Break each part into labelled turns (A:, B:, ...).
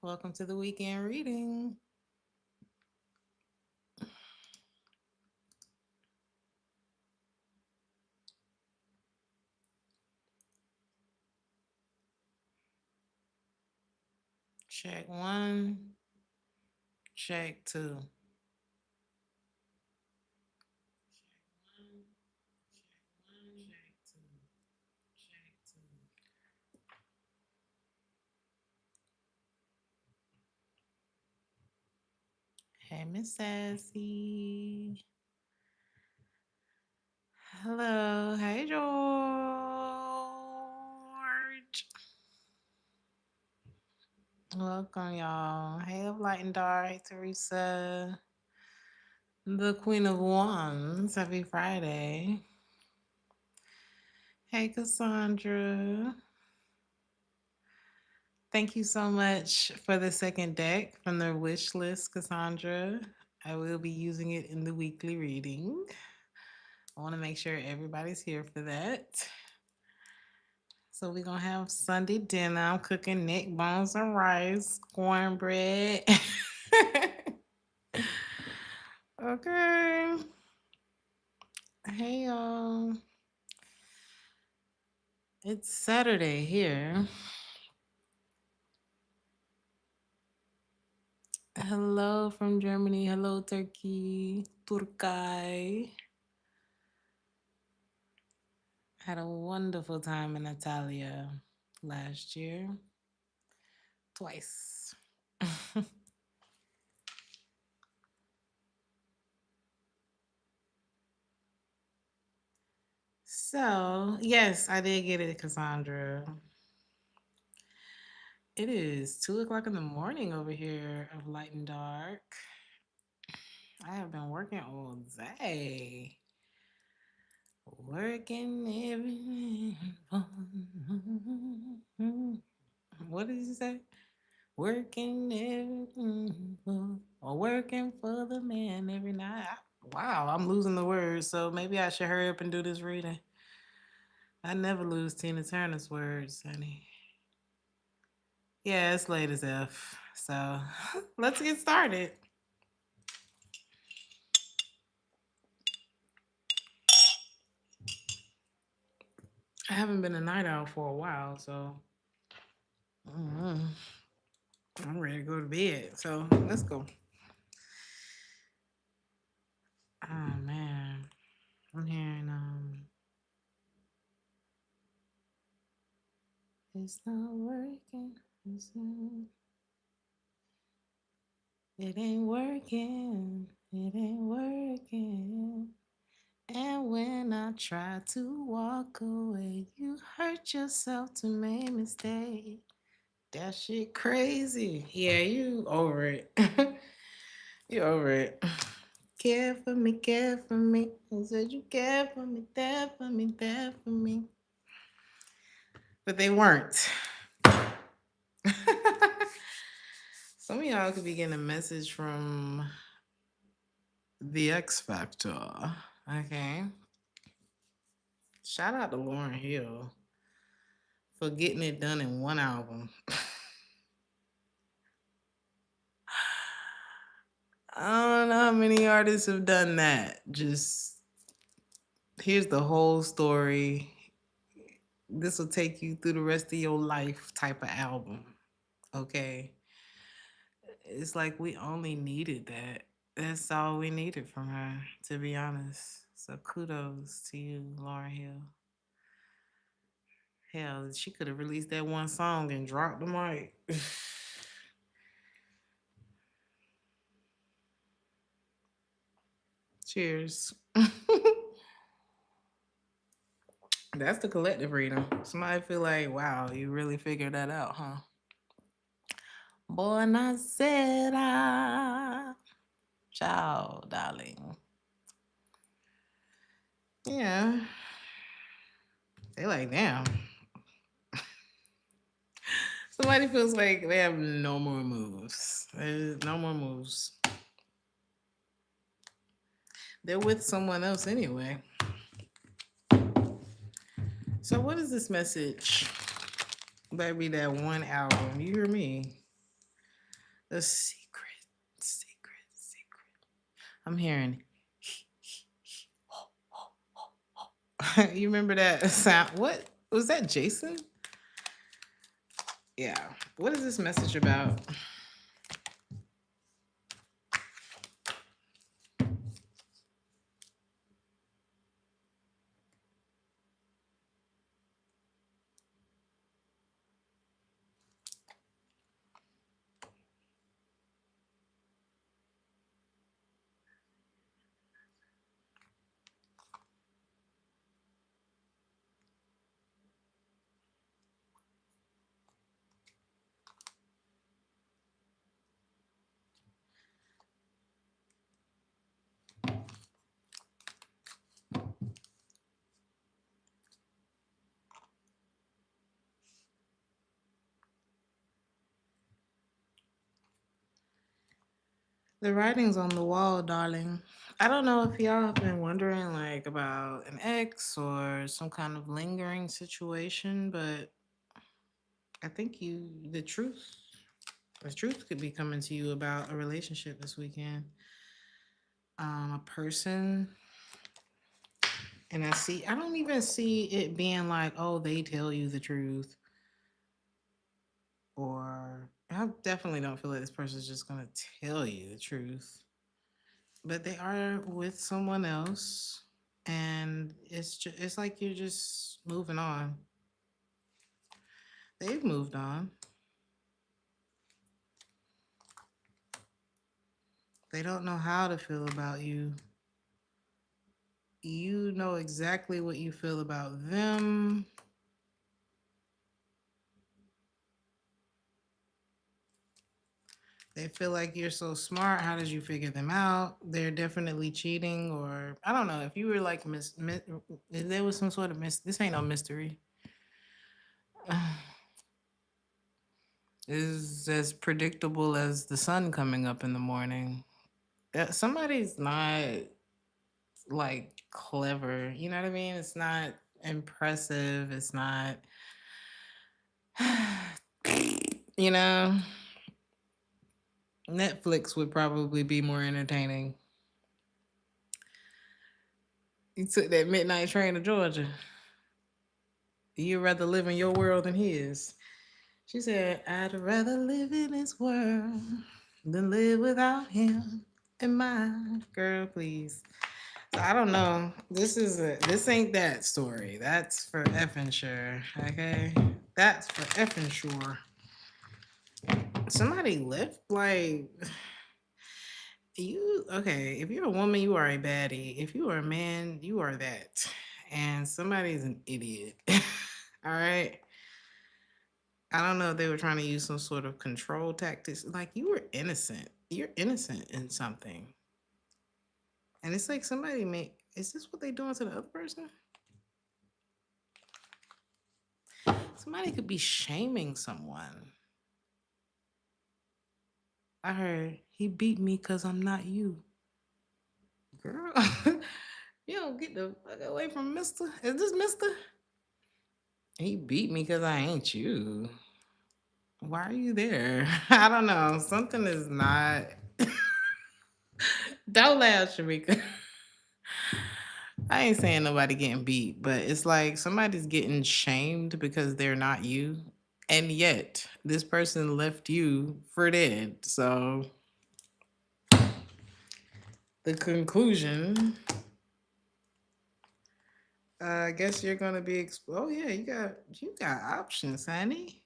A: Welcome to the weekend reading. Check one, check two. Hey, Miss Sassy. Hello. Hey, George. Welcome, y'all. Hey, of Light and Dark. Hey, Teresa. The Queen of Wands. Happy Friday. Hey, Cassandra. Thank you so much for the second deck from the wish list, Cassandra. I will be using it in the weekly reading. I want to make sure everybody's here for that. So we're going to have Sunday dinner. I'm cooking neck bones and rice, cornbread. Okay. Hey, y'all. It's Saturday here. Hello from Germany. Hello, Turkey. Turkey. Had a wonderful time in Italia last year. Twice. So, yes, I did get it, Cassandra. It is 2 o'clock in the morning over here of Light and Dark. I have been working all day. Working every what did you say? Working every or working for the man every night. Wow, I'm losing the words, so maybe I should hurry up and do this reading. I never lose Tina Turner's words, honey. Yeah, it's late as F. So let's get started. I haven't been a night owl for a while, so mm, I'm ready to go to bed. So let's go. Oh man, I'm hearing it's not working. It ain't working. It ain't working. And when I try to walk away, you hurt yourself to make me stay. That shit crazy. Yeah, you over it. You over it. Care for me, care for me. I said you care for me, there for me, there for me. But they weren't. Some of y'all could be getting a message from the X Factor. Okay. Shout out to Lauren Hill for getting it done in one album. I don't know how many artists have done that. Just here's the whole story. This will take you through the rest of your life type of album. Okay. It's like we only needed that. That's all we needed from her, to be honest. So kudos to you, Lauren Hill. Hell, she could have released that one song and dropped the mic. Cheers. That's the collective reading. Somebody feel like, wow, you really figured that out, huh? Buonasera. Ciao, darling. Yeah. They like, damn. Somebody feels like they have no more moves. There's no more moves. They're with someone else anyway. So what is this message? Baby, that one album. You hear me? A secret, secret, secret. I'm hearing. You remember that sound? What was that, Jason? Yeah. What is this message about? The writing's on the wall, darling. I don't know if y'all have been wondering like about an ex or some kind of lingering situation, but I think the truth could be coming to you about a relationship this weekend. A person, and I don't even see it being like, oh, they tell you the truth, or I definitely don't feel like this person's just gonna tell you the truth, but they are with someone else, and it's like you're just moving on. They've moved on. They don't know how to feel about you. You know exactly what you feel about them. They feel like you're so smart. How did you figure them out? They're definitely cheating, or I don't know. If you were like if there was some sort of this ain't no mystery. Is as predictable as the sun coming up in the morning. Somebody's not like clever. You know what I mean? It's not impressive. It's not, you know, Netflix would probably be more entertaining. You took that midnight train to Georgia. You'd rather live in your world than his. She said, I'd rather live in his world than live without him in mine. Girl, please. So I don't know. This ain't that story. That's for effing sure. Okay? That's for effing sure. Somebody left like you okay, if you're a woman, you are a baddie. If you are a man, you are that. And somebody's an idiot. All right. I don't know if they were trying to use some sort of control tactics. Like you were innocent. You're innocent in something. And it's like is this what they doing to the other person? Somebody could be shaming someone. I heard he beat me because I'm not you. Girl, you don't get the fuck away from Mister. Is this Mister? He beat me because I ain't you. Why are you there? I don't know. Something is not. Don't laugh, Shamika. I ain't saying nobody getting beat, but it's like somebody's getting shamed because they're not you. And yet, this person left you for dead. So, the conclusion, I guess you're gonna be. Oh yeah, you got options, honey.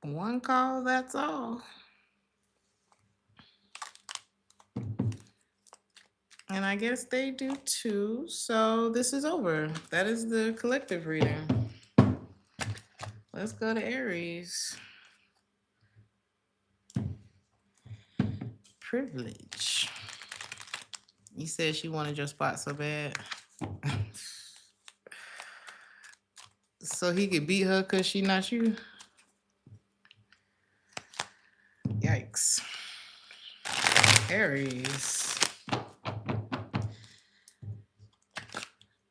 A: One call, that's all. And I guess they do too. So this is over. That is the collective reading. Let's go to Aries. Privilege. You said she wanted your spot so bad. So he could beat her because she not you? Yikes. Aries.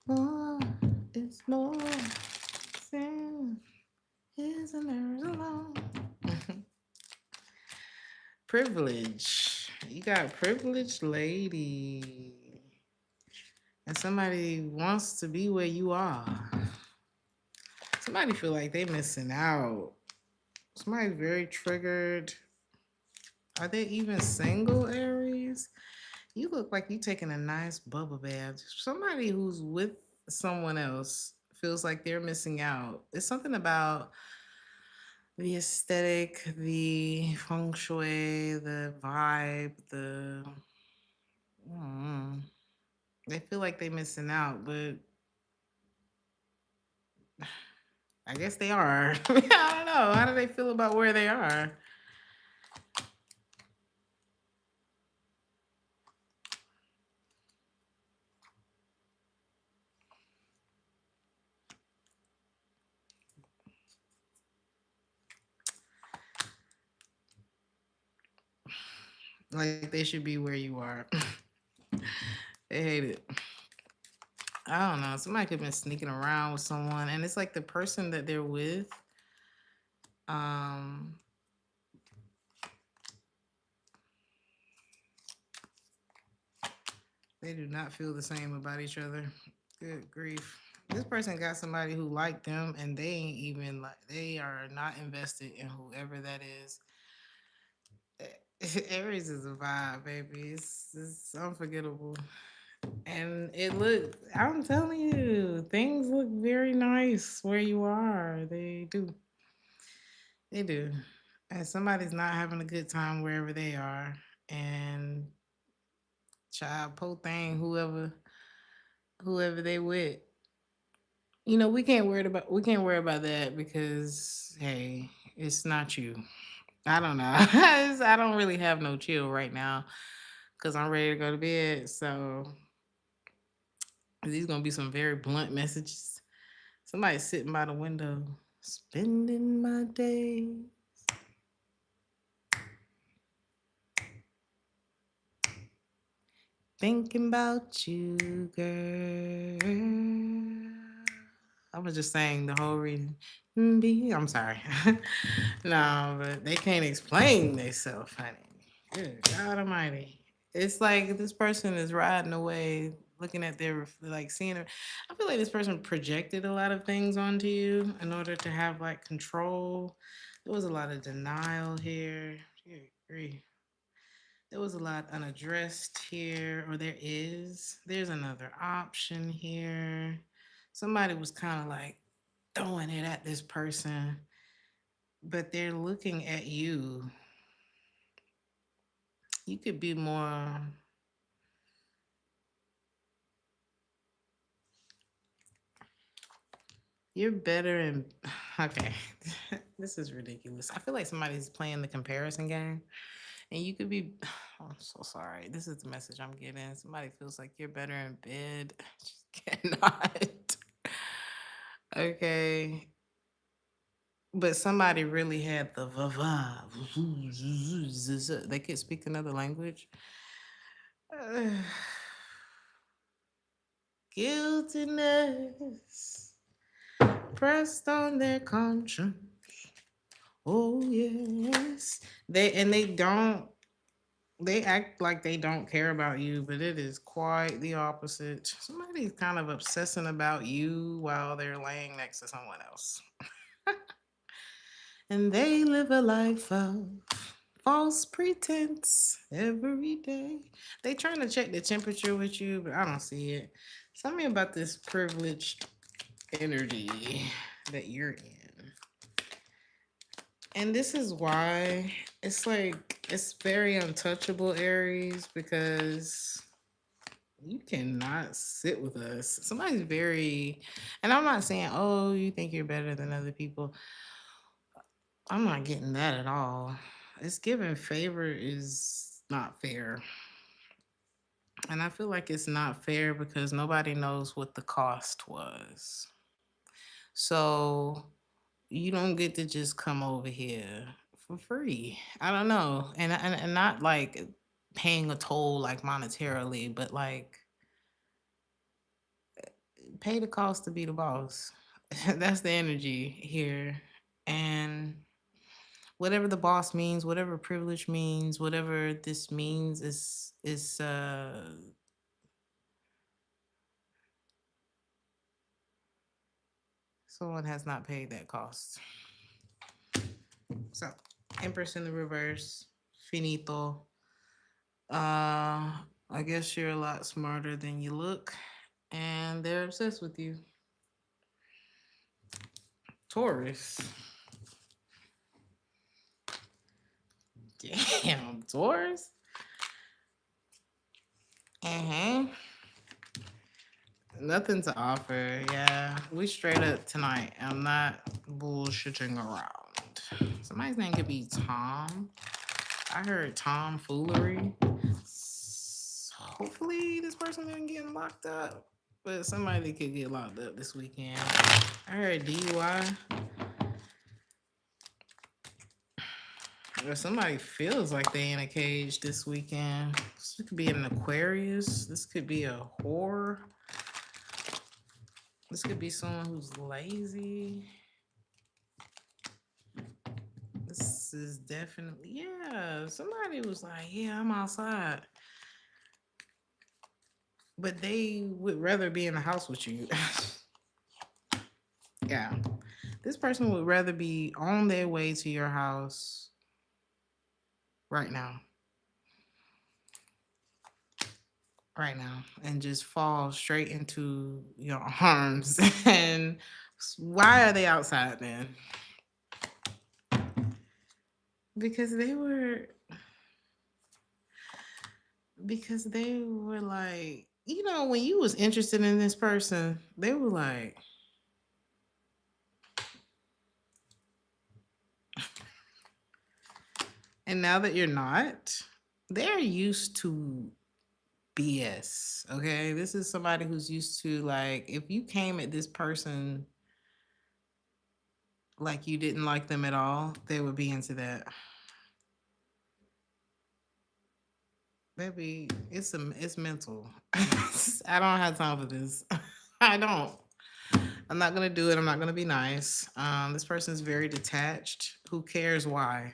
A: More is more. Sin isn't there alone. Privilege. You got privileged lady. And somebody wants to be where you are. Somebody feel like they missing out. Somebody's very triggered. Are they even single, Aries? You look like you taking a nice bubble bath. Somebody who's with someone else feels like they're missing out. It's something about the aesthetic, the feng shui, the vibe, the mm, they feel like they're missing out, but I guess they are. I don't know. How do they feel about where they are? Like they should be where you are. They hate it. I don't know. Somebody could have been sneaking around with someone, and it's like the person that they're with. Um, they do not feel the same about each other. Good grief. This person got somebody who liked them, and they ain't even like they are not invested in whoever that is. Aries is a vibe, baby. It's unforgettable. And it look I'm telling you, things look very nice where you are. They do. They do. And somebody's not having a good time wherever they are. And child po thing, whoever they with. You know, we can't worry about that because hey, it's not you. I don't know. I don't really have no chill right now because I'm ready to go to bed. So these gonna be some very blunt messages. Somebody sitting by the window, spending my day. Thinking about you, girl. I was just saying the whole reading. I'm sorry. No, but they can't explain themselves, honey. Good God Almighty. It's like this person is riding away, looking at their, like seeing it. I feel like this person projected a lot of things onto you in order to have like control. There was a lot of denial here. Good grief. There was a lot unaddressed here, or there is. There's another option here. Somebody was kind of like throwing it at this person, but they're looking at you. You could be more. You're better in. Okay. This is ridiculous. I feel like somebody's playing the comparison game, and you could be. I'm so sorry. This is the message I'm getting. Somebody feels like you're better in bed. Just cannot. Okay. But somebody really had the va. They could speak another language. Uh, Guiltiness pressed on their conscience. Oh yes. They act like they don't care about you, but it is quite the opposite. Somebody's kind of obsessing about you while they're laying next to someone else. And they live a life of false pretense every day. They trying to check the temperature with you, but I don't see it. Tell me about this privileged energy that you're in. And this is why it's like it's very untouchable, Aries, because you cannot sit with us. Somebody's very, and I'm not saying, oh, you think you're better than other people. I'm not getting that at all. It's giving favor is not fair. And I feel like it's not fair because nobody knows what the cost was. So you don't get to just come over here for free. I don't know. And not like paying a toll like monetarily, but like pay the cost to be the boss. That's the energy here. And whatever the boss means, whatever privilege means, whatever this means is someone has not paid that cost. So, Empress in the reverse, finito. I guess you're a lot smarter than you look, and they're obsessed with you. Taurus. Damn, Taurus. Mm-hmm. Nothing to offer. Yeah, we straight up tonight. I'm not bullshitting around. Somebody's name could be Tom. I heard Tom foolery. Hopefully, this person isn't getting locked up. But somebody could get locked up this weekend. I heard DUI. Or somebody feels like they in a cage this weekend. This could be an Aquarius. This could be a whore. This could be someone who's lazy. This is definitely, yeah. Somebody was like, yeah, I'm outside. But they would rather be in the house with you. Yeah. This person would rather be on their way to your house right now. Right now. And just fall straight into your arms. And why are they outside then? Because they were like, when you was interested in this person, they were like, and now that you're not, they're used to BS. Okay. This is somebody who's used to, like, if you came at this person like you didn't like them at all, they would be into that. Baby, it's mental. I don't have time for this. I don't. I'm not gonna do it. I'm not gonna be nice. This person is very detached. Who cares why?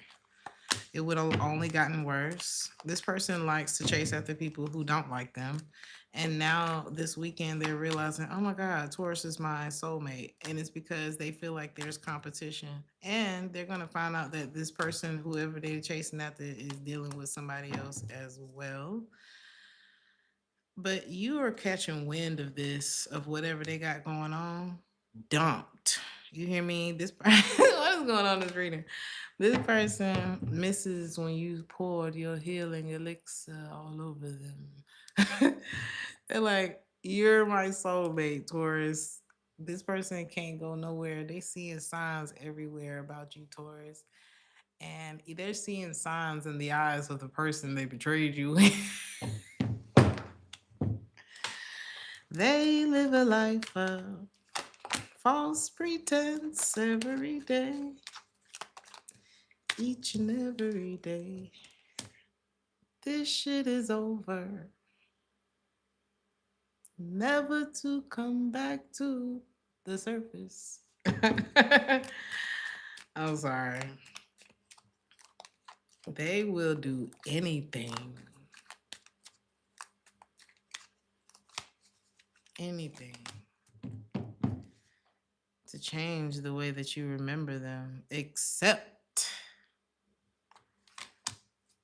A: It would have only gotten worse. This person likes to chase after people who don't like them. And now this weekend they're realizing, oh my God, Taurus is my soulmate. And it's because they feel like there's competition. And they're going to find out that this person, whoever they're chasing after, is dealing with somebody else as well. But you are catching wind of this, of whatever they got going on, dumped. You hear me? What is going on in this reading? This person misses when you poured your healing elixir all over them. They're like, you're my soulmate, Taurus. This person can't go nowhere. They seeing signs everywhere about you, Taurus. And they're seeing signs in the eyes of the person they betrayed you. They live a life of false pretense every day, each and every day. This shit is over, never to come back to the surface. I'm sorry. They will do anything. Anything to change the way that you remember them, except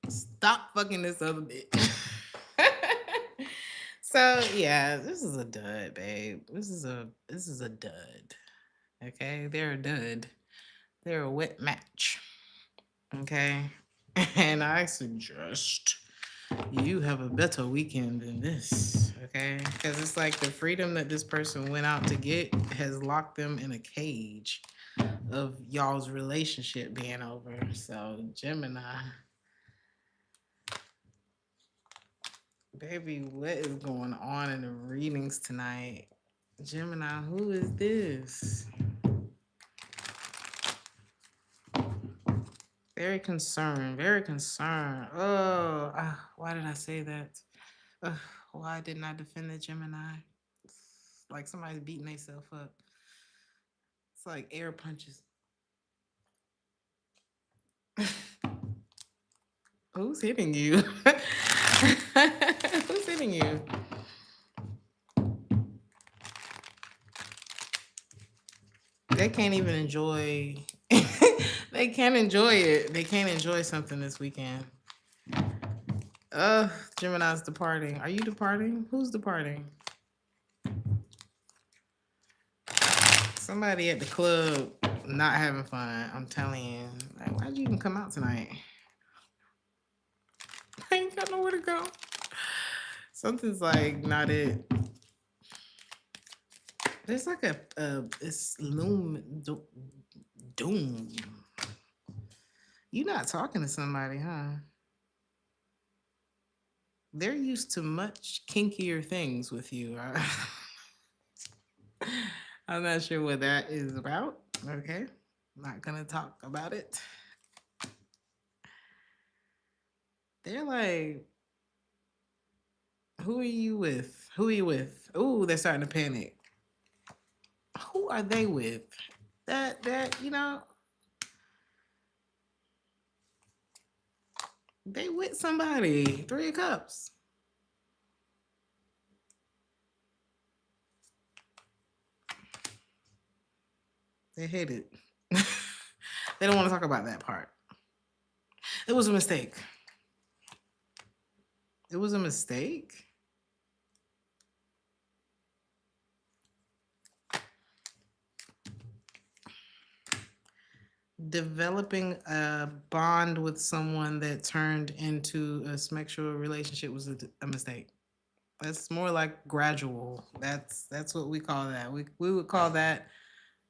A: stop fucking this other bitch. So yeah, this is a dud, babe. This is a dud. Okay, they're a dud. They're a wet match. Okay, and I suggest you have a better weekend than this. Okay, because it's like the freedom that this person went out to get has locked them in a cage of y'all's relationship being over. So Gemini, baby, what is going on in the readings tonight? Gemini, who is this? Very concerned, very concerned. Oh, why did I say that? Why didn't I defend the Gemini? It's like somebody's beating themselves up. It's like air punches. Who's hitting you? Who's hitting you? They can't even enjoy. They can't enjoy it. They can't enjoy something this weekend. Gemini's departing. Are you departing? Who's departing? Somebody at the club not having fun. I'm telling you. Like, why'd you even come out tonight? I ain't got nowhere to go. Something's like not it. There's like it's doom. You not talking to somebody, huh? They're used to much kinkier things with you. I'm not sure what that is about. Okay. Not gonna talk about it. They're like, who are you with? Who are you with? Ooh, they're starting to panic. Who are they with? That they with somebody. 3 of Cups. They hate it. They don't want to talk about that part. It was a mistake. It was a mistake. Developing a bond with someone that turned into a sexual relationship was a mistake. That's more like gradual. That's what we call that. We would call that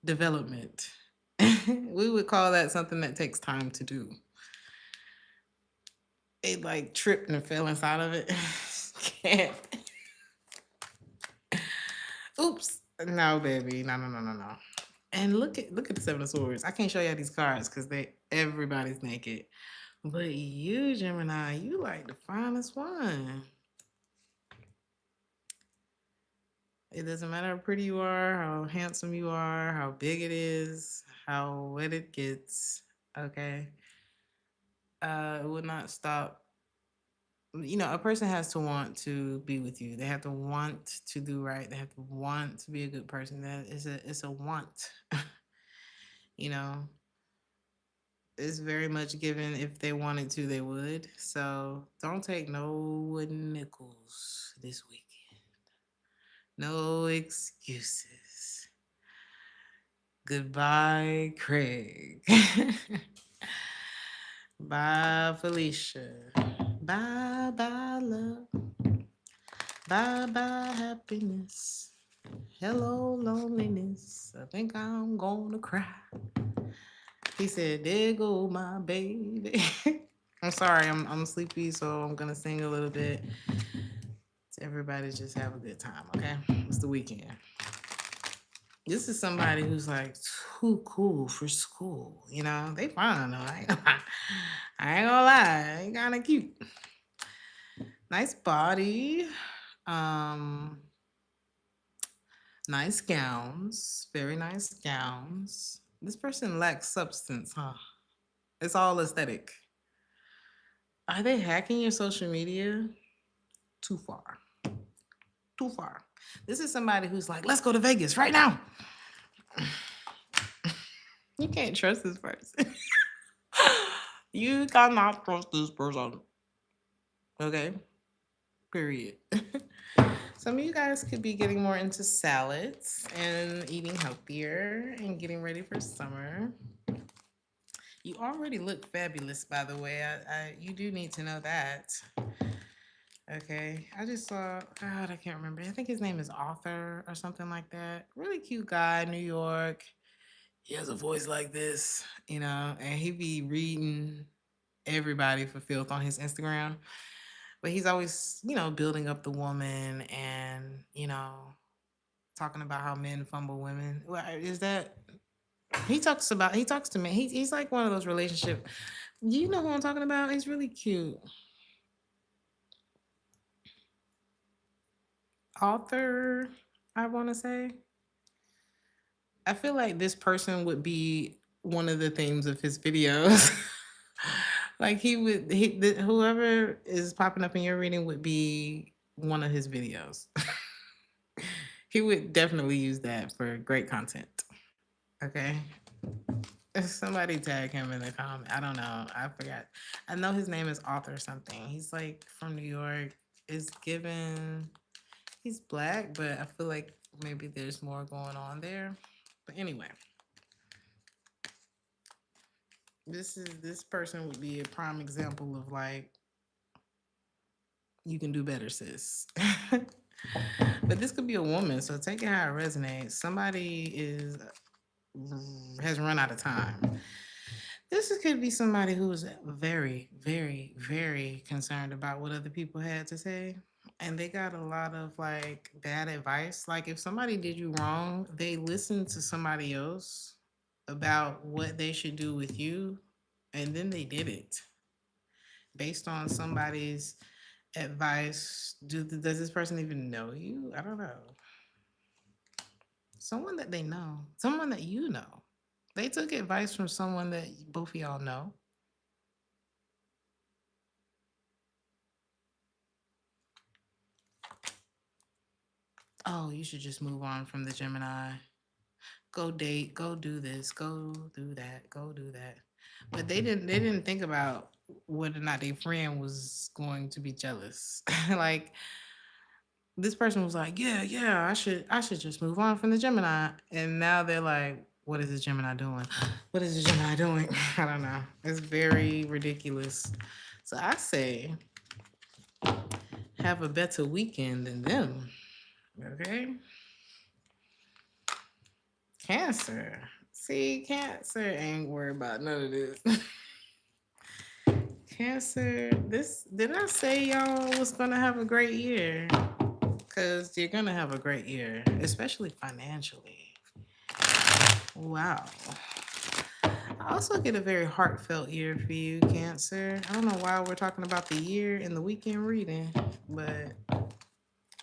A: development. We would call that something that takes time to do. It like tripped and fell inside of it. Can't. Oops. No, baby. No. And look at the 7 of Swords. I can't show y'all these cards because everybody's naked. But you, Gemini, you like the finest one. It doesn't matter how pretty you are, how handsome you are, how big it is, how wet it gets. Okay. It would not stop. A person has to want to be with you. They have to want to do right. They have to want to be a good person. It's a want. you know, it's very much given. If they wanted to, they would. So don't take no wooden nickels this weekend. No excuses. Goodbye, Craig. Bye, Felicia. Bye, bye, love. Bye, bye, happiness. Hello, loneliness. I think I'm gonna cry. He said, "There go my baby." I'm sorry, I'm sleepy, so I'm gonna sing a little bit. So everybody just have a good time, okay? It's the weekend. This is somebody who's like too cool for school. They fine though. I ain't gonna lie, they kind of cute. Nice body. Um, nice gowns. Very nice gowns. This person lacks substance, huh? It's all aesthetic. Are they hacking your social media? Too far. Too far. This is somebody who's like, let's go to Vegas right now. You can't trust this person. You cannot trust this person. Okay? Period. Some of you guys could be getting more into salads and eating healthier and getting ready for summer. You already look fabulous, by the way. You do need to know that. Okay. I just saw, God, I can't remember. I think his name is Arthur or something like that. Really cute guy, New York. He has a voice like this, and he be reading everybody for filth on his Instagram. But he's always, building up the woman and, talking about how men fumble women. Is that he talks to me. He's like one of those relationship. You know who I'm talking about? He's really cute. Author, I want to say. I feel like this person would be one of the themes of his videos. Like whoever is popping up in your reading would be one of his videos. He would definitely use that for great content. Okay. Somebody tag him in the comment. I don't know. I forgot. I know his name is Author something. He's like from New York. Is given. He's black, but I feel like maybe there's more going on there. But anyway, this person would be a prime example of like you can do better, sis. But this could be a woman, so take it how it resonates. Somebody has run out of time. Could be somebody who is very, very, very concerned about what other people had to say. And they got a lot of like bad advice. Like if somebody did you wrong, they listened to somebody else about what they should do with you, and then they did it based on somebody's advice. Does this person even know you? I don't know. Someone that they know, someone that you know. They took advice from someone that both of y'all know. Oh, you should just move on from the Gemini. Go date, go do this, go do that, go do that. But they didn't think about whether or not their friend was going to be jealous. Like this person was like, yeah, I should just move on from the Gemini. And now they're like, what is the Gemini doing? What is the Gemini doing? I don't know. It's very ridiculous. So I say have a better weekend than them. Okay? Cancer. See, Cancer ain't worried about none of this. Cancer, this did I say y'all was gonna have a great year? Cause you're gonna have a great year, especially financially. Wow. I also get a very heartfelt year for you, Cancer. I don't know why we're talking about the year in the weekend reading, but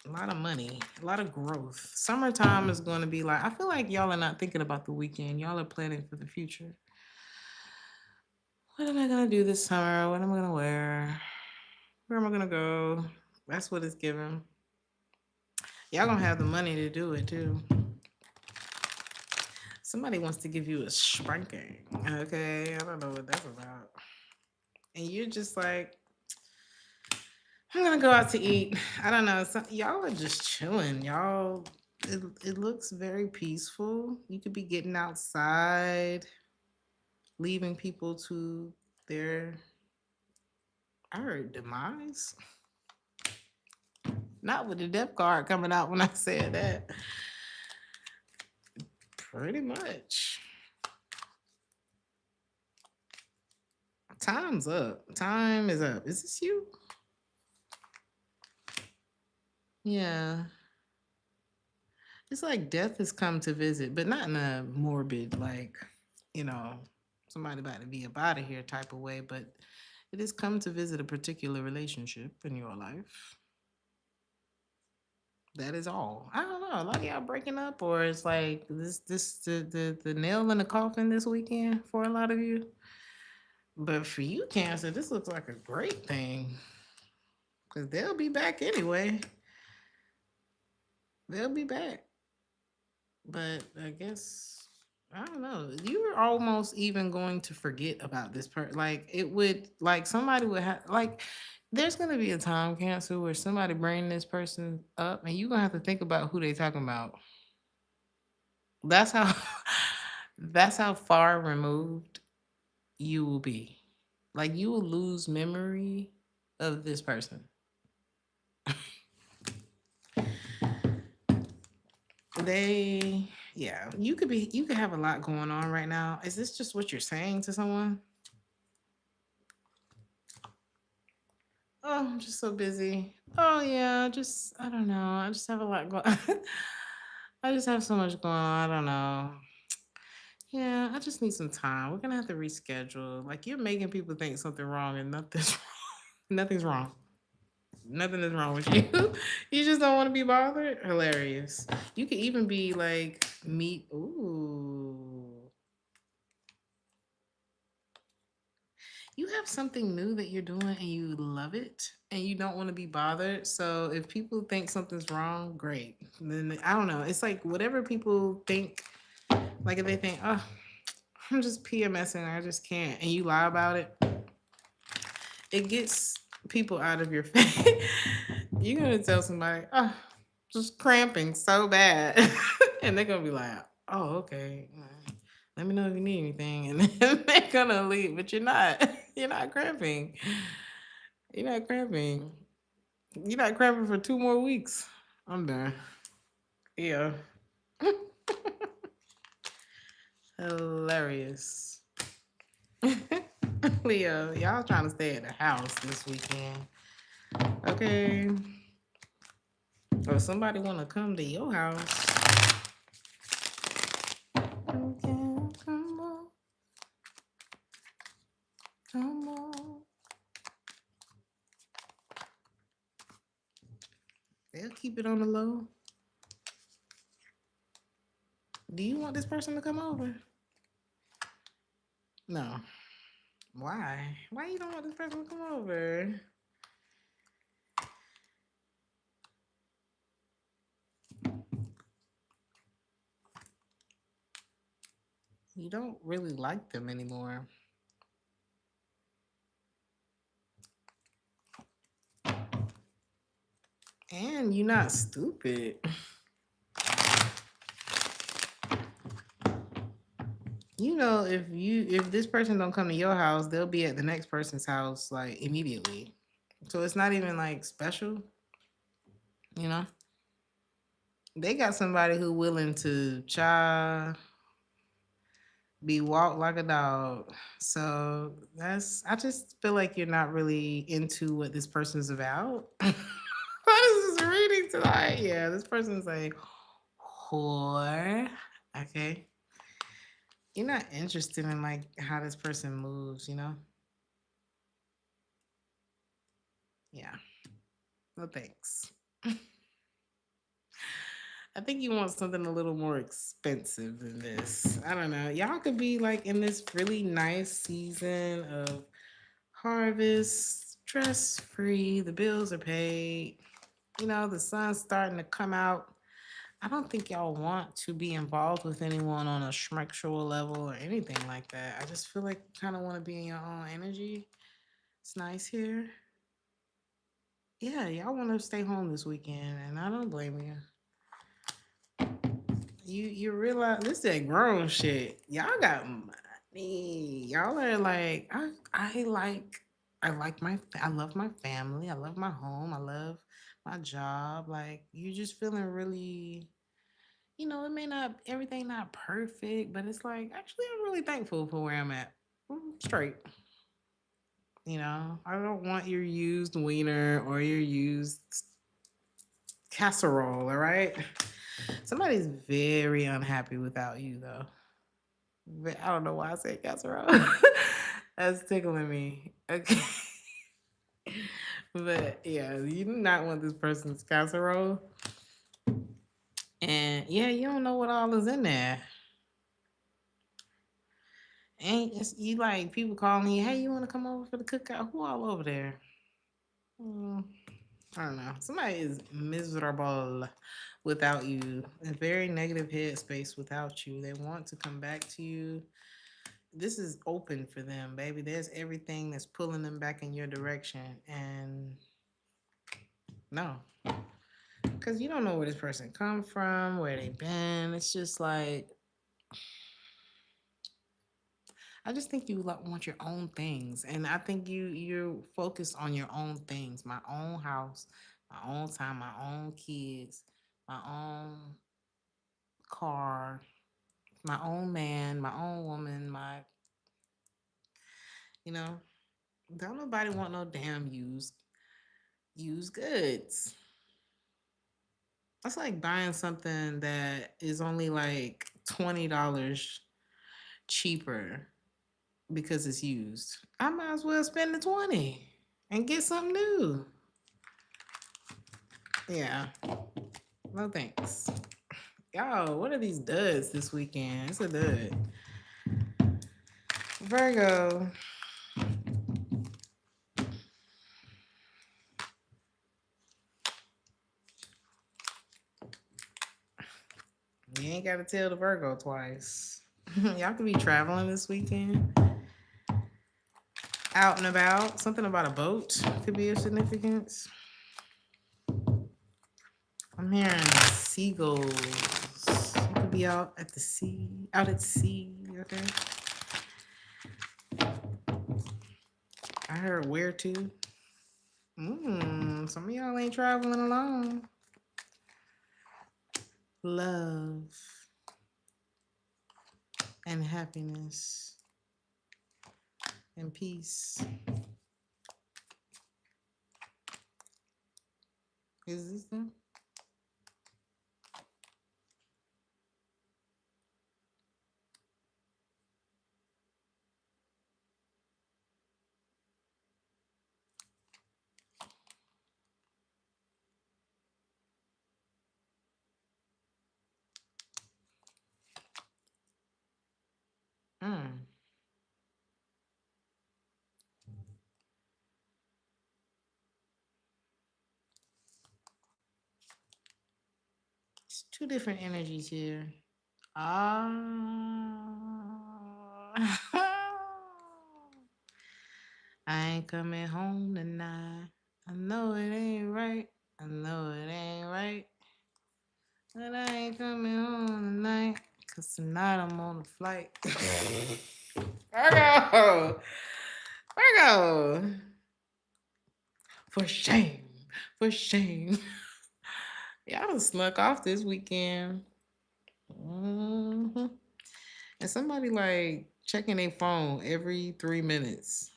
A: a lot of money, a lot of growth. Summertime is going to be like, I feel like y'all are not thinking about the weekend. Y'all are planning for the future. What am I going to do this summer? What am I going to wear? Where am I going to go? That's what it's giving. Y'all going to have the money to do it too. Somebody wants to give you a spanking. Okay. I don't know what that's about. And you're just like, I'm gonna go out to eat. I don't know. Y'all are just chilling. Y'all, it looks very peaceful. You could be getting outside, leaving people to their, I heard demise. Not with the death card coming out when I said that. Pretty much. Time's up. Time is up. Is this you? Yeah. It's like death has come to visit, but not in a morbid, like, you know, somebody about to be up out of here type of way, but it has come to visit a particular relationship in your life. That is all. I don't know. A lot of y'all breaking up, or it's like the nail in the coffin this weekend for a lot of you. But for you, Cancer, this looks like a great thing because they'll be back anyway. They'll be back. But I guess I don't know. You were almost even going to forget about this part. Like it would, like somebody would have, like there's gonna be a time, Cancer, where somebody bring this person up, and you gonna have to think about who they talking about. That's how. That's how far removed you will be. Like you will lose memory of this person. They, yeah, you could have a lot going on right now. Is this just what you're saying to someone? Oh, I'm just so busy. Oh yeah, just I don't know. I just have a lot going. I just have so much going on. I don't know. Yeah, I just need some time. We're gonna have to reschedule. Like you're making people think something wrong, and nothing's wrong. Nothing's wrong. Nothing is wrong with you. You just don't want to be bothered. Hilarious. You could even be like meet. Ooh. You have something new that you're doing and you love it and you don't want to be bothered. So if people think something's wrong, great. Then I don't know. It's like whatever people think, like if they think, oh, I'm just PMSing, I just can't, and you lie about it, it gets people out of your face. You're gonna tell somebody, oh, just cramping so bad, and they're gonna be like, oh, okay. Let me know if you need anything, and then they're gonna leave. But you're not. You're not cramping. You're not cramping. You're not cramping for 2 more weeks. I'm done. Yeah. Hilarious. Leo, y'all trying to stay at the house this weekend. Okay. Or somebody want to come to your house. Okay, come on. Come on. They'll keep it on the low. Do you want this person to come over? No. Why? Why you don't want this person to come over? You don't really like them anymore. And you're not stupid. You know, if this person don't come to your house, they'll be at the next person's house like immediately. So it's not even like special, you know. They got somebody who willing to be walked like a dog. So I just feel like you're not really into what this person's about. What is this reading tonight? Yeah, this person's like whore. Okay. You're not interested in like how this person moves, you know? Yeah. No thanks. I think you want something a little more expensive than this. I don't know. Y'all could be like in this really nice season of harvest, stress free, the bills are paid, you know, the sun's starting to come out. I don't think y'all want to be involved with anyone on a schmexual level or anything like that. I just feel like you kind of want to be in your own energy. It's nice here. Yeah, y'all want to stay home this weekend, and I don't blame you. You realize this is grown shit. Y'all got money. Y'all are like I love my family. I love my home. I love my job. Like you just feeling really, you know, it may not everything not perfect, but it's like actually I'm really thankful for where I'm at. Straight. You know, I don't want your used wiener or your used casserole, all right? Somebody's very unhappy without you though. But I don't know why I said casserole. That's tickling me. Okay. But yeah, you do not want this person's casserole. And yeah, you don't know what all is in there. And you like people calling you, hey, you want to come over for the cookout? Who all over there? Mm, I don't know. Somebody is miserable without you. A very negative headspace without you. They want to come back to you. This is open for them, baby. There's everything that's pulling them back in your direction. And no, because you don't know where this person come from, where they been. It's just like I just think you want your own things, and I think you're focused on your own things. My own house, my own time, my own kids, my own car, my own man, my own woman. You know, don't nobody want no damn used goods. That's like buying something that is only like $20 cheaper because it's used. I might as well spend the 20 and get something new. Yeah. No thanks. Yo, what are these duds this weekend? It's a dud. Virgo. You ain't got to tell the Virgo twice. Y'all could be traveling this weekend, out and about. Something about a boat could be of significance. I'm hearing seagulls. You could be out at the sea, out at sea. Okay. I heard where to. Some of y'all ain't traveling alone. Love and happiness and peace. Is this them? It's two different energies here. Ah. I ain't coming home tonight. I know it ain't right. I know it ain't right. But I ain't coming home tonight. Cause tonight I'm on a flight. Virgo! Virgo! For shame. For shame. Y'all snuck off this weekend. And somebody like checking their phone every 3 minutes.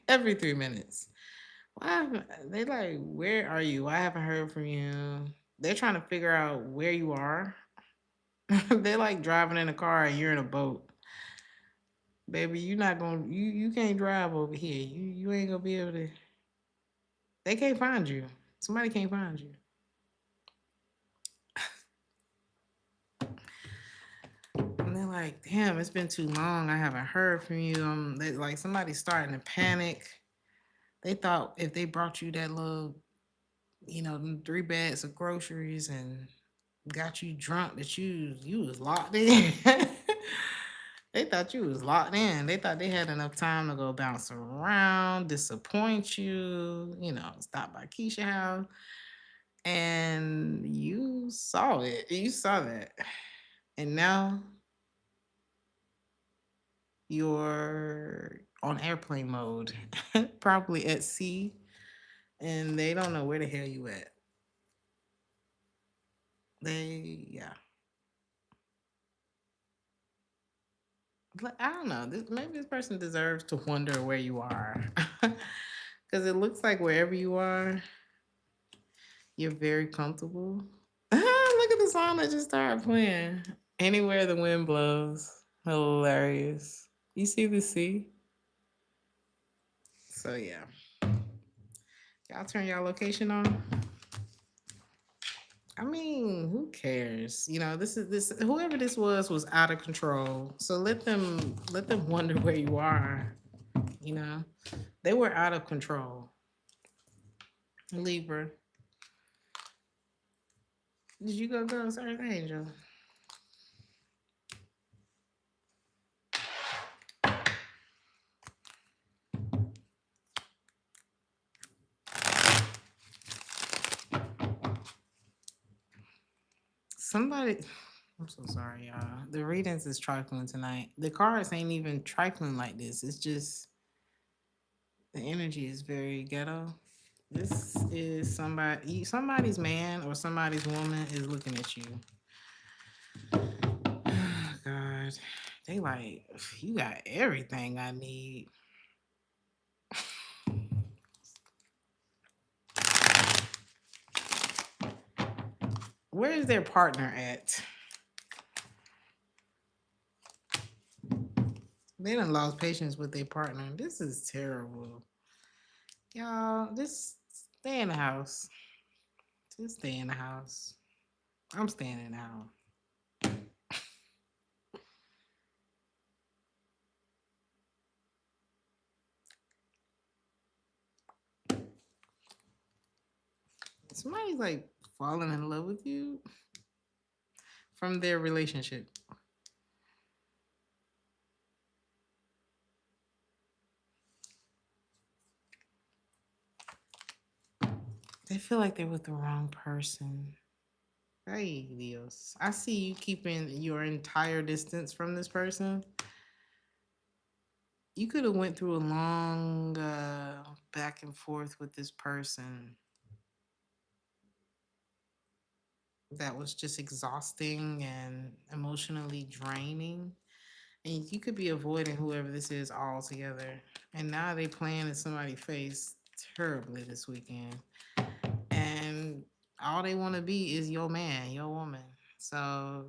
A: Every 3 minutes. Why? They like, where are you? I haven't heard from you. They're trying to figure out where you are. They're like driving in a car and you're in a boat. Baby, you're not gonna you can't drive over here. You ain't gonna be able to. They can't find you. Somebody can't find you. And they're like, damn, it's been too long. I haven't heard from you. They, like somebody's starting to panic. They thought if they brought you that little, 3 bags of groceries and got you drunk that you was locked in. They thought you was locked in. They thought they had enough time to go bounce around, disappoint you, stop by Keisha house. And you saw it. You saw that. And now you're on airplane mode, probably at sea, and they don't know where the hell you at. Yeah. I don't know. Maybe this person deserves to wonder where you are. Because it looks like wherever you are, you're very comfortable. Look at the song that just started playing. Anywhere the wind blows. Hilarious. You see the sea? So yeah. Y'all turn y'all location on. I mean, who cares? This whoever this was out of control. So let them wonder where you are. They were out of control. Libra. Did you go girls Earth Angel? Somebody, I'm so sorry, y'all. The readings is trifling tonight. The cards ain't even trifling like this. It's just the energy is very ghetto. This is somebody's man or somebody's woman is looking at you. God, they like, you got everything I need. Where is their partner at? They done lost patience with their partner. This is terrible. Y'all, just stay in the house. Just stay in the house. I'm staying in the house. Somebody's like falling in love with you from their relationship. They feel like they're with the wrong person. Hey, Dios. I see you keeping your entire distance from this person. You could have went through a long back and forth with this person that was just exhausting and emotionally draining. And you could be avoiding whoever this is altogether. And now they playing in somebody's face terribly this weekend. And all they want to be is your man, your woman. So,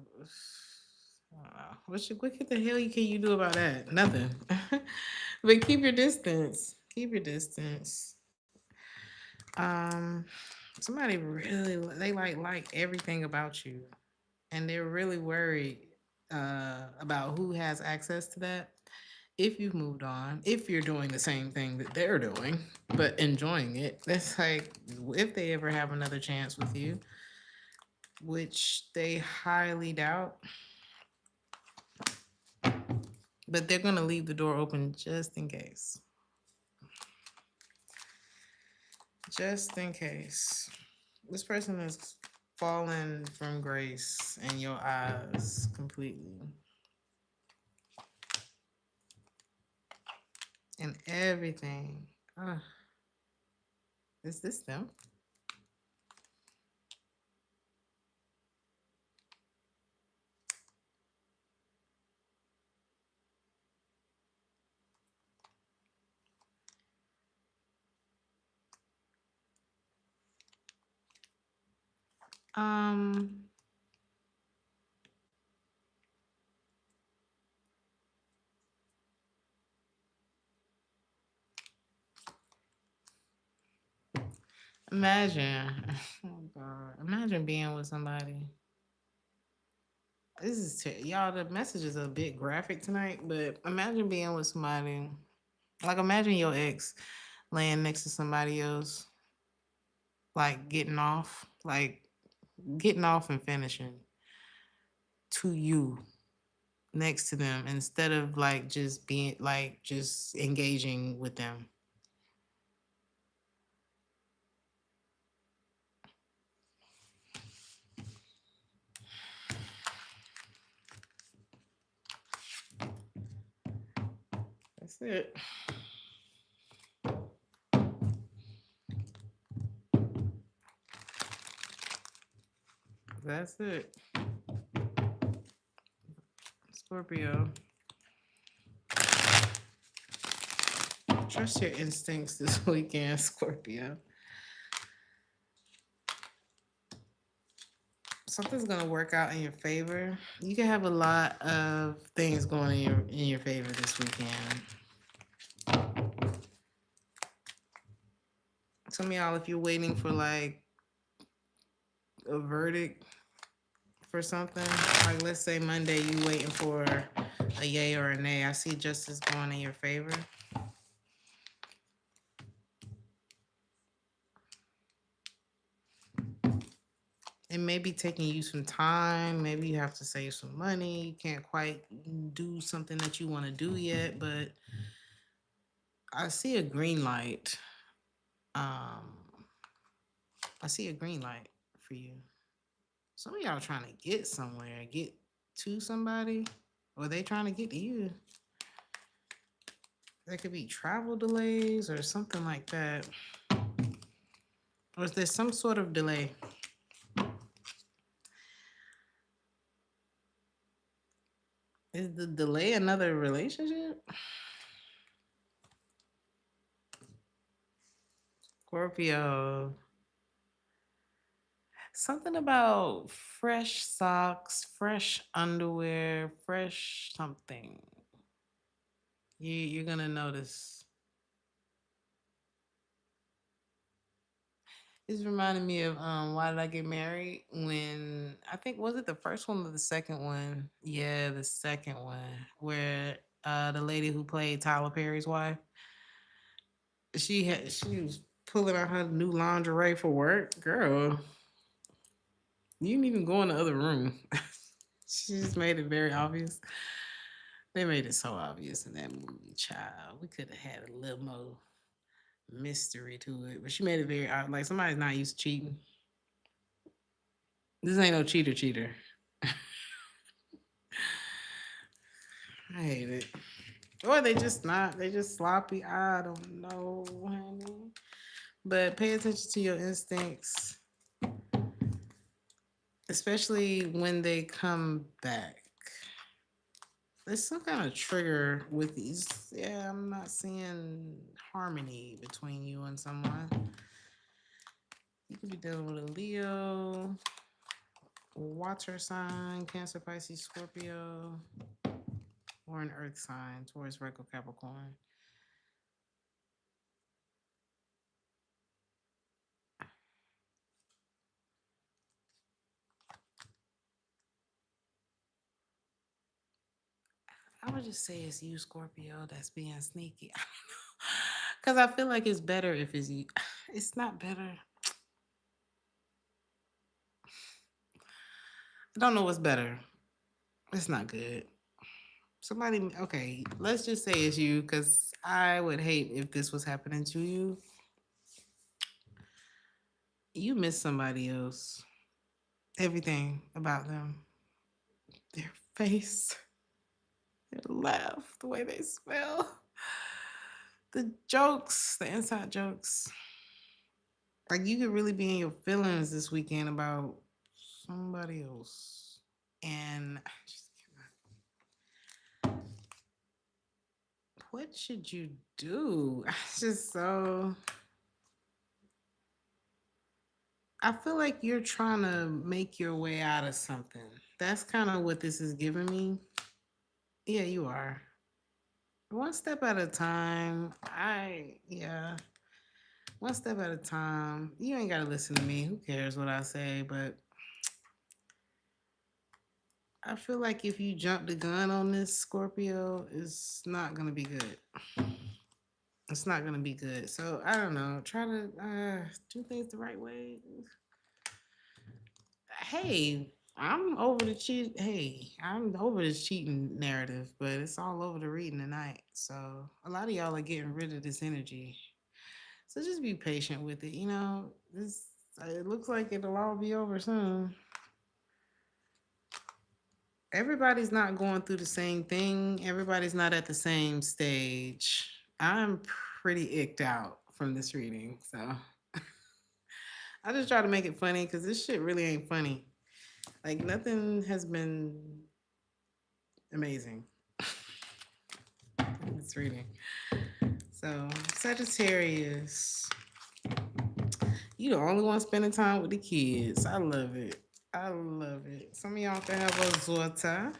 A: what the hell can you do about that? Nothing. But keep your distance. Keep your distance. Um, somebody really they like everything about you, and they're really worried about who has access to that. If you've moved on, if you're doing the same thing that they're doing, but enjoying it, that's like if they ever have another chance with you, which they highly doubt, but they're gonna leave the door open just in case. Just in case. This person has fallen from grace in your eyes completely. And everything. Is this them? Um, imagine. Oh God. Imagine being with somebody. Y'all. The message is a bit graphic tonight, but imagine being with somebody. Like imagine your ex laying next to somebody else, like getting off and finishing to you next to them instead of like just being like just engaging with them. That's it. That's it. Scorpio. Trust your instincts this weekend, Scorpio. Something's gonna work out in your favor. You can have a lot of things going in your favor this weekend. Tell me all if you're waiting for like a verdict for something. Like let's say Monday you waiting for a yay or a nay. I see justice going in your favor. It may be taking you some time. Maybe you have to save some money. You can't quite do something that you want to do yet, but I see a green light. Um, I see a green light for you. Some of y'all trying to get somewhere, get to somebody, or they trying to get to you. There could be travel delays or something like that. Or is there some sort of delay? Is the delay another relationship? Scorpio. Something about fresh socks, fresh underwear, fresh something. You're gonna notice. It's reminding me of Why Did I Get Married? When I think was it the first one or the second one? Yeah, the second one where the lady who played Tyler Perry's wife, she was pulling out her new lingerie for work. Girl, You didn't even go in the other room. She just made it very obvious. They made it so obvious in that movie, child. We could have had a little more mystery to it, but she made it very like somebody's not used to cheating. This ain't no cheater. I hate it. Or they just not. They just sloppy. I don't know, honey. But pay attention to your instincts, especially when they come back. There's some kind of trigger with these. Yeah, I'm not seeing harmony between you and someone. You could be dealing with a Leo, water sign, Cancer, Pisces, Scorpio, or an earth sign, Taurus, Virgo, Capricorn. I would just say it's you, Scorpio, that's being sneaky. I don't know. Because I feel like it's better if it's you. It's not better. I don't know what's better. It's not good. Somebody, okay, let's just say it's you because I would hate if this was happening to you. You miss somebody else. Everything about them, their face, their laugh, the way they smell, the jokes, the inside jokes. Like you could really be in your feelings this weekend about somebody else. And I just what should you do? It's just so. I feel like you're trying to make your way out of something. That's kind of what this is giving me. Yeah, you are. One step at a time. Yeah. One step at a time. You ain't got to listen to me. Who cares what I say? But I feel like if you jump the gun on this Scorpio, it's not going to be good. It's not going to be good. So I don't know. Try to do things the right way. Hey, I'm over the cheat. Hey, I'm over this cheating narrative, but it's all over the reading tonight. So a lot of y'all are getting rid of this energy. So just be patient with it. You know, this it looks like it'll all be over soon. Everybody's not going through the same thing. Everybody's not at the same stage. I'm pretty icked out from this reading, so I just try to make it funny because this shit really ain't funny. Like nothing has been amazing. This reading. So Sagittarius, you the only one spending time with the kids. I love it. I love it. Some of y'all can have a Zota.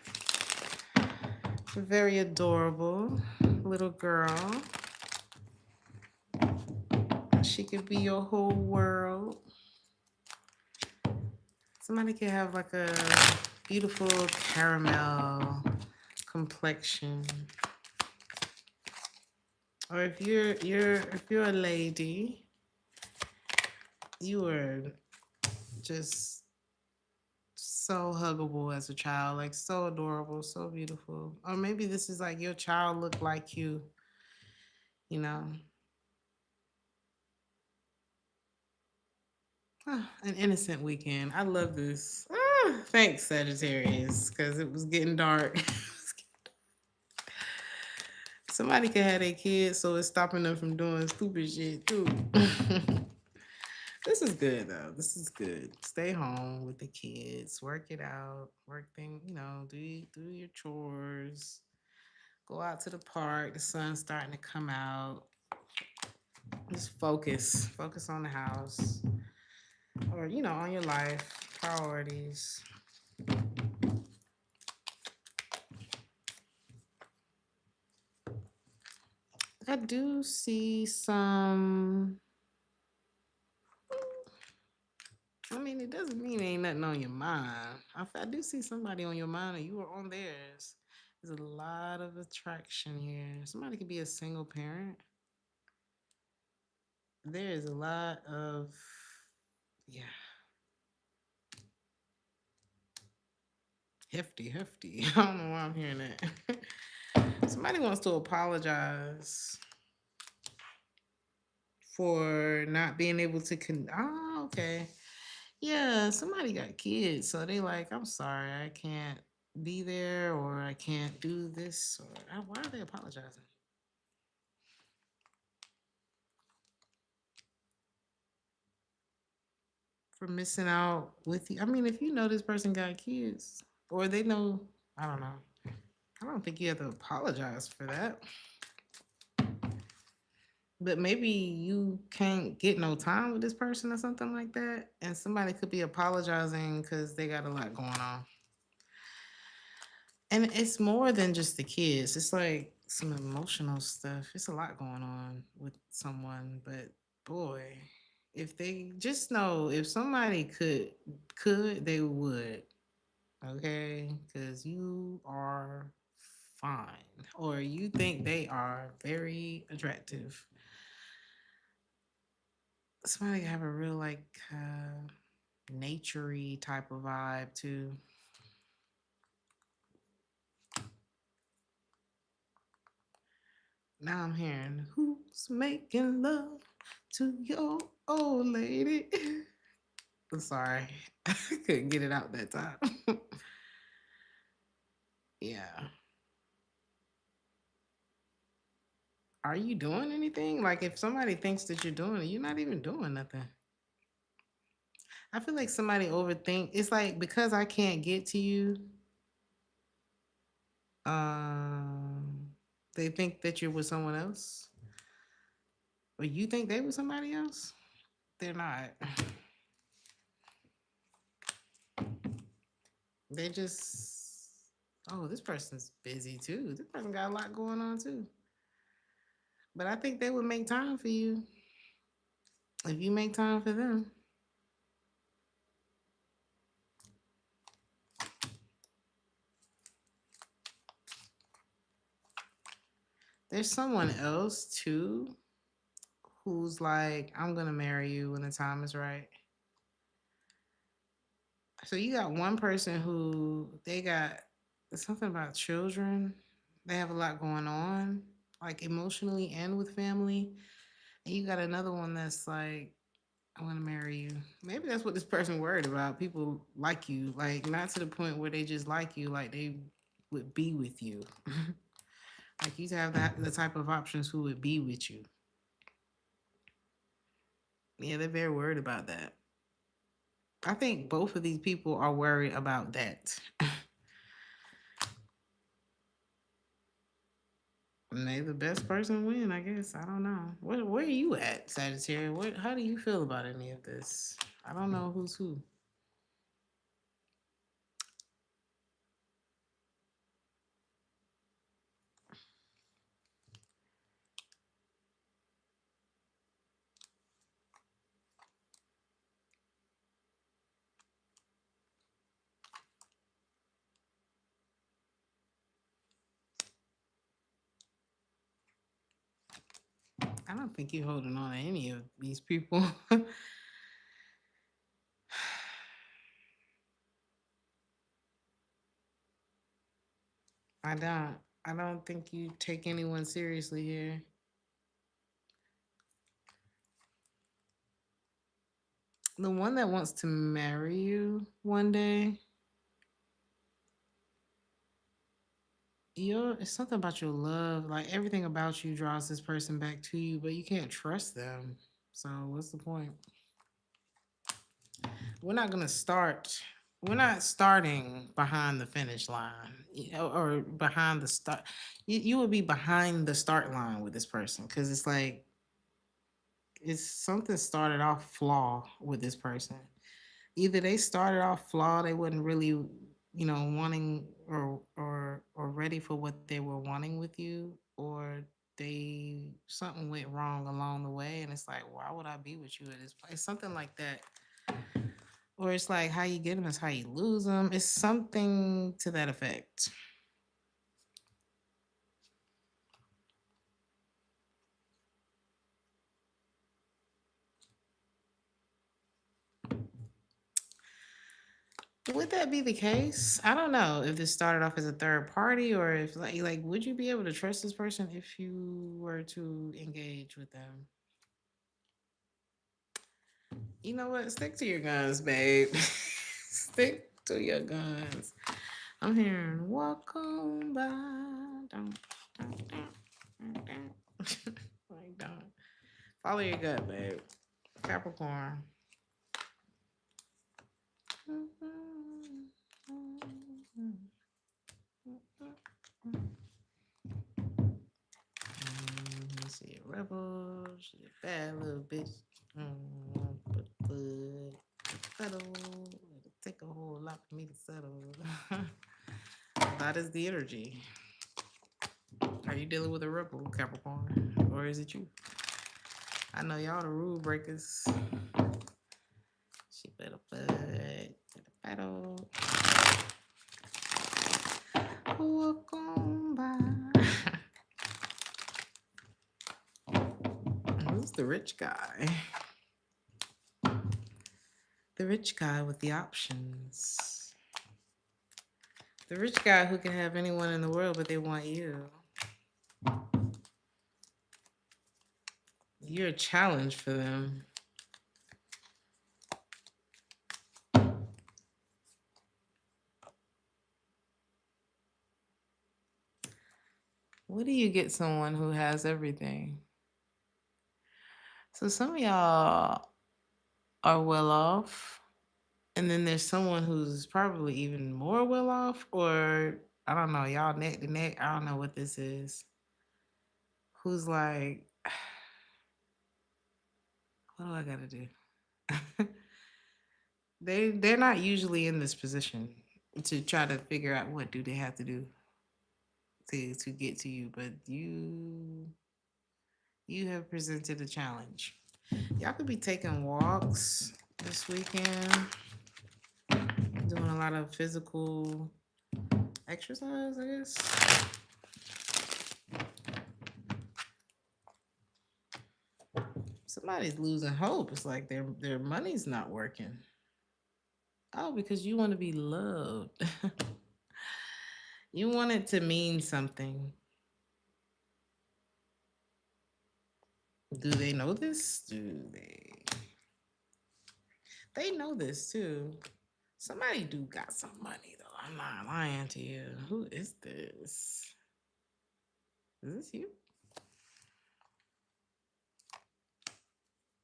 A: Very adorable little girl. She could be your whole world. Somebody could have like a beautiful caramel complexion. Or if you're a lady, you were just so huggable as a child, like so adorable, so beautiful. Or maybe this is like your child looked like you know. An innocent weekend. I love this. Thanks, Sagittarius, because it was getting dark. Somebody can have their kids, so it's stopping them from doing stupid shit too. This is good though. This is good. Stay home with the kids. Work it out. Work things. Do your chores. Go out to the park. The sun's starting to come out. Just focus. Focus on the house. Or, on your life. Priorities. I do see some. I mean, it doesn't mean ain't nothing on your mind. I do see somebody on your mind and you are on theirs. There's a lot of attraction here. Somebody could be a single parent. There is a lot of, yeah. Hefty, hefty. I don't know why I'm hearing that. Somebody wants to apologize for not being able to oh, okay. Yeah, somebody got kids, so they like, I'm sorry, I can't be there, or I can't do this, or why are they apologizing for missing out with you? I mean, if you know this person got kids, or they know, I don't know. I don't think you have to apologize for that. But maybe you can't get no time with this person or something like that, and somebody could be apologizing because they got a lot going on. And it's more than just the kids. It's like some emotional stuff. It's a lot going on with someone, but boy, if they just know, if somebody could they would. Okay? Cuz you are fine, or you think they are very attractive. Somebody have a real like naturey type of vibe too. Now I'm hearing, who's making love to your old lady? I'm sorry. I couldn't get it out that time. Yeah. Are you doing anything? Like, if somebody thinks that you're doing it, you're not even doing nothing. I feel like somebody overthink. It's like, because I can't get to you, um, they think that you're with someone else. Or you think they with somebody else? They're not. They just, oh, this person's busy too. This person got a lot going on too. But I think they would make time for you if you make time for them. There's someone else too who's like, I'm gonna marry you when the time is right. So you got one person who they got something about children. They have a lot going on, like emotionally and with family. And you got another one that's like, I want to marry you. Maybe that's what this person worried about. People like you, like not to the point where they just like you, like they would be with you. Like you have that the type of options who would be with you. Yeah, they're very worried about that. I think both of these people are worried about that. May the best person win, I guess. I don't know. Where are you at, Sagittarius? How do you feel about any of this? I don't know who's who. I don't think you're holding on to any of these people. I don't. I don't think you take anyone seriously here. The one that wants to marry you one day, it's something about your love. Like everything about you draws this person back to you, but you can't trust them. So what's the point? We're not gonna start. We're not starting behind the finish line, or behind the start. You would be behind the start line with this person because it's like it's something started off flaw with this person. Either they started off flawed, they wasn't really, wanting or ready for what they were wanting with you, or they something went wrong along the way, and it's like, why would I be with you at this place? Something like that. Or it's like, how you get them is how you lose them. It's something to that effect. Would that be the case? I don't know if this started off as a third party or if like would you be able to trust this person if you were to engage with them? You know what? Stick to your guns, babe. Stick to your guns. I'm hearing walk on by. Like, don't. Follow your gut, babe. Capricorn. Let's see, a rebel. She's a bad little bitch. But settle. It'll take a whole lot for me to settle. That is the energy. Are you dealing with a rebel, Capricorn? Or is it you? I know y'all the rule breakers. She better put to the battle. Walk on by. Who's the rich guy? The rich guy with the options. The rich guy who can have anyone in the world, but they want you. You're a challenge for them. What do you get someone who has everything? So some of y'all are well off, and then there's someone who's probably even more well off, or I don't know, y'all neck to neck. I don't know what this is. Who's like, what do I gotta do? They're not usually in this position to try to figure out what do they have to do to get to you, but you have presented a challenge. Y'all could be taking walks this weekend, doing a lot of physical exercise, I guess. Somebody's losing hope. It's like their money's not working. Oh, because you want to be loved. You want it to mean something. Do they know this? Do they? They know this too. Somebody do got some money though. I'm not lying to you. Who is this? Is this you?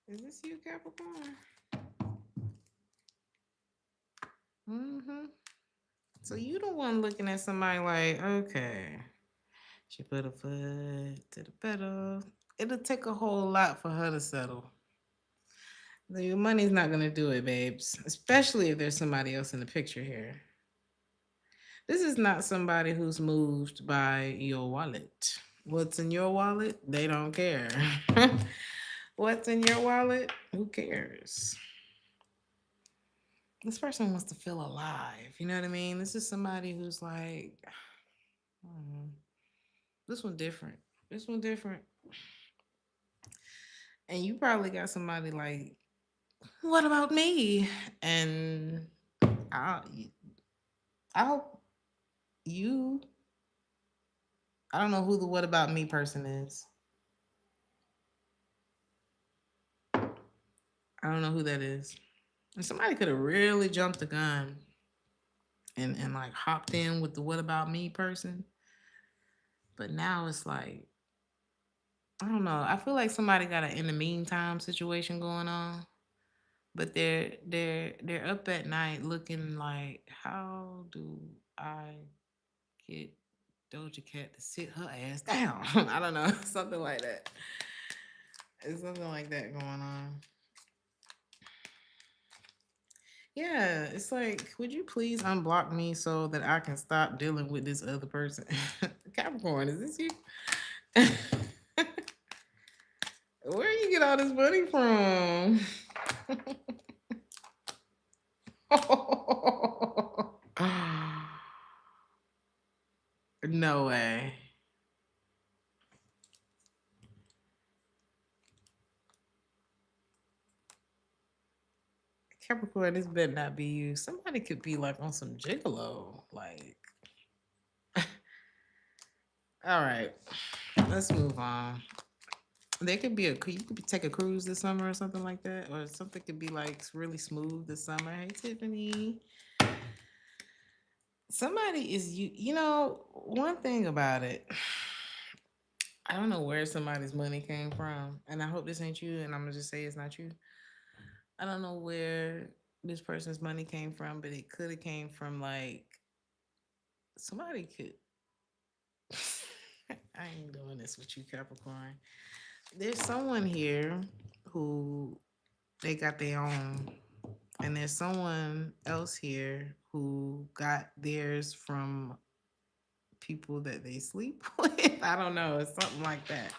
A: Is this you, Capricorn? Mm-hmm. So you the one looking at somebody like, okay, she put a foot to the pedal. It'll take a whole lot for her to settle. Your money's not gonna do it, babes. Especially if there's somebody else in the picture here. This is not somebody who's moved by your wallet. What's in your wallet? They don't care. What's in your wallet? Who cares? This person wants to feel alive. You know what I mean? This is somebody who's like, this one different. This one different. And you probably got somebody like, what about me? And I hope you, I don't know who the what about me person is. I don't know who that is. And somebody could have really jumped the gun and like hopped in with the what about me person. But now it's like, I don't know. I feel like somebody got an in the meantime situation going on. But they're up at night looking like, how do I get Doja Cat to sit her ass down? I don't know. Something like that. It's something like that going on. Yeah, it's like, would you please unblock me so that I can stop dealing with this other person? Capricorn, is this you? Where you get all this money from? No way. Capricorn, this better not be you. Somebody could be like on some gigolo. Like, all right, let's move on. There could be you could take a cruise this summer or something like that, or something could be like really smooth this summer. Hey, Tiffany. Somebody is you. You know, one thing about it, I don't know where somebody's money came from, and I hope this ain't you. And I'm gonna just say it's not you. I don't know where this person's money came from, but it could have came from like somebody could. I ain't doing this with you, Capricorn. There's someone here who they got their own, and there's someone else here who got theirs from people that they sleep with. I don't know. It's something like that.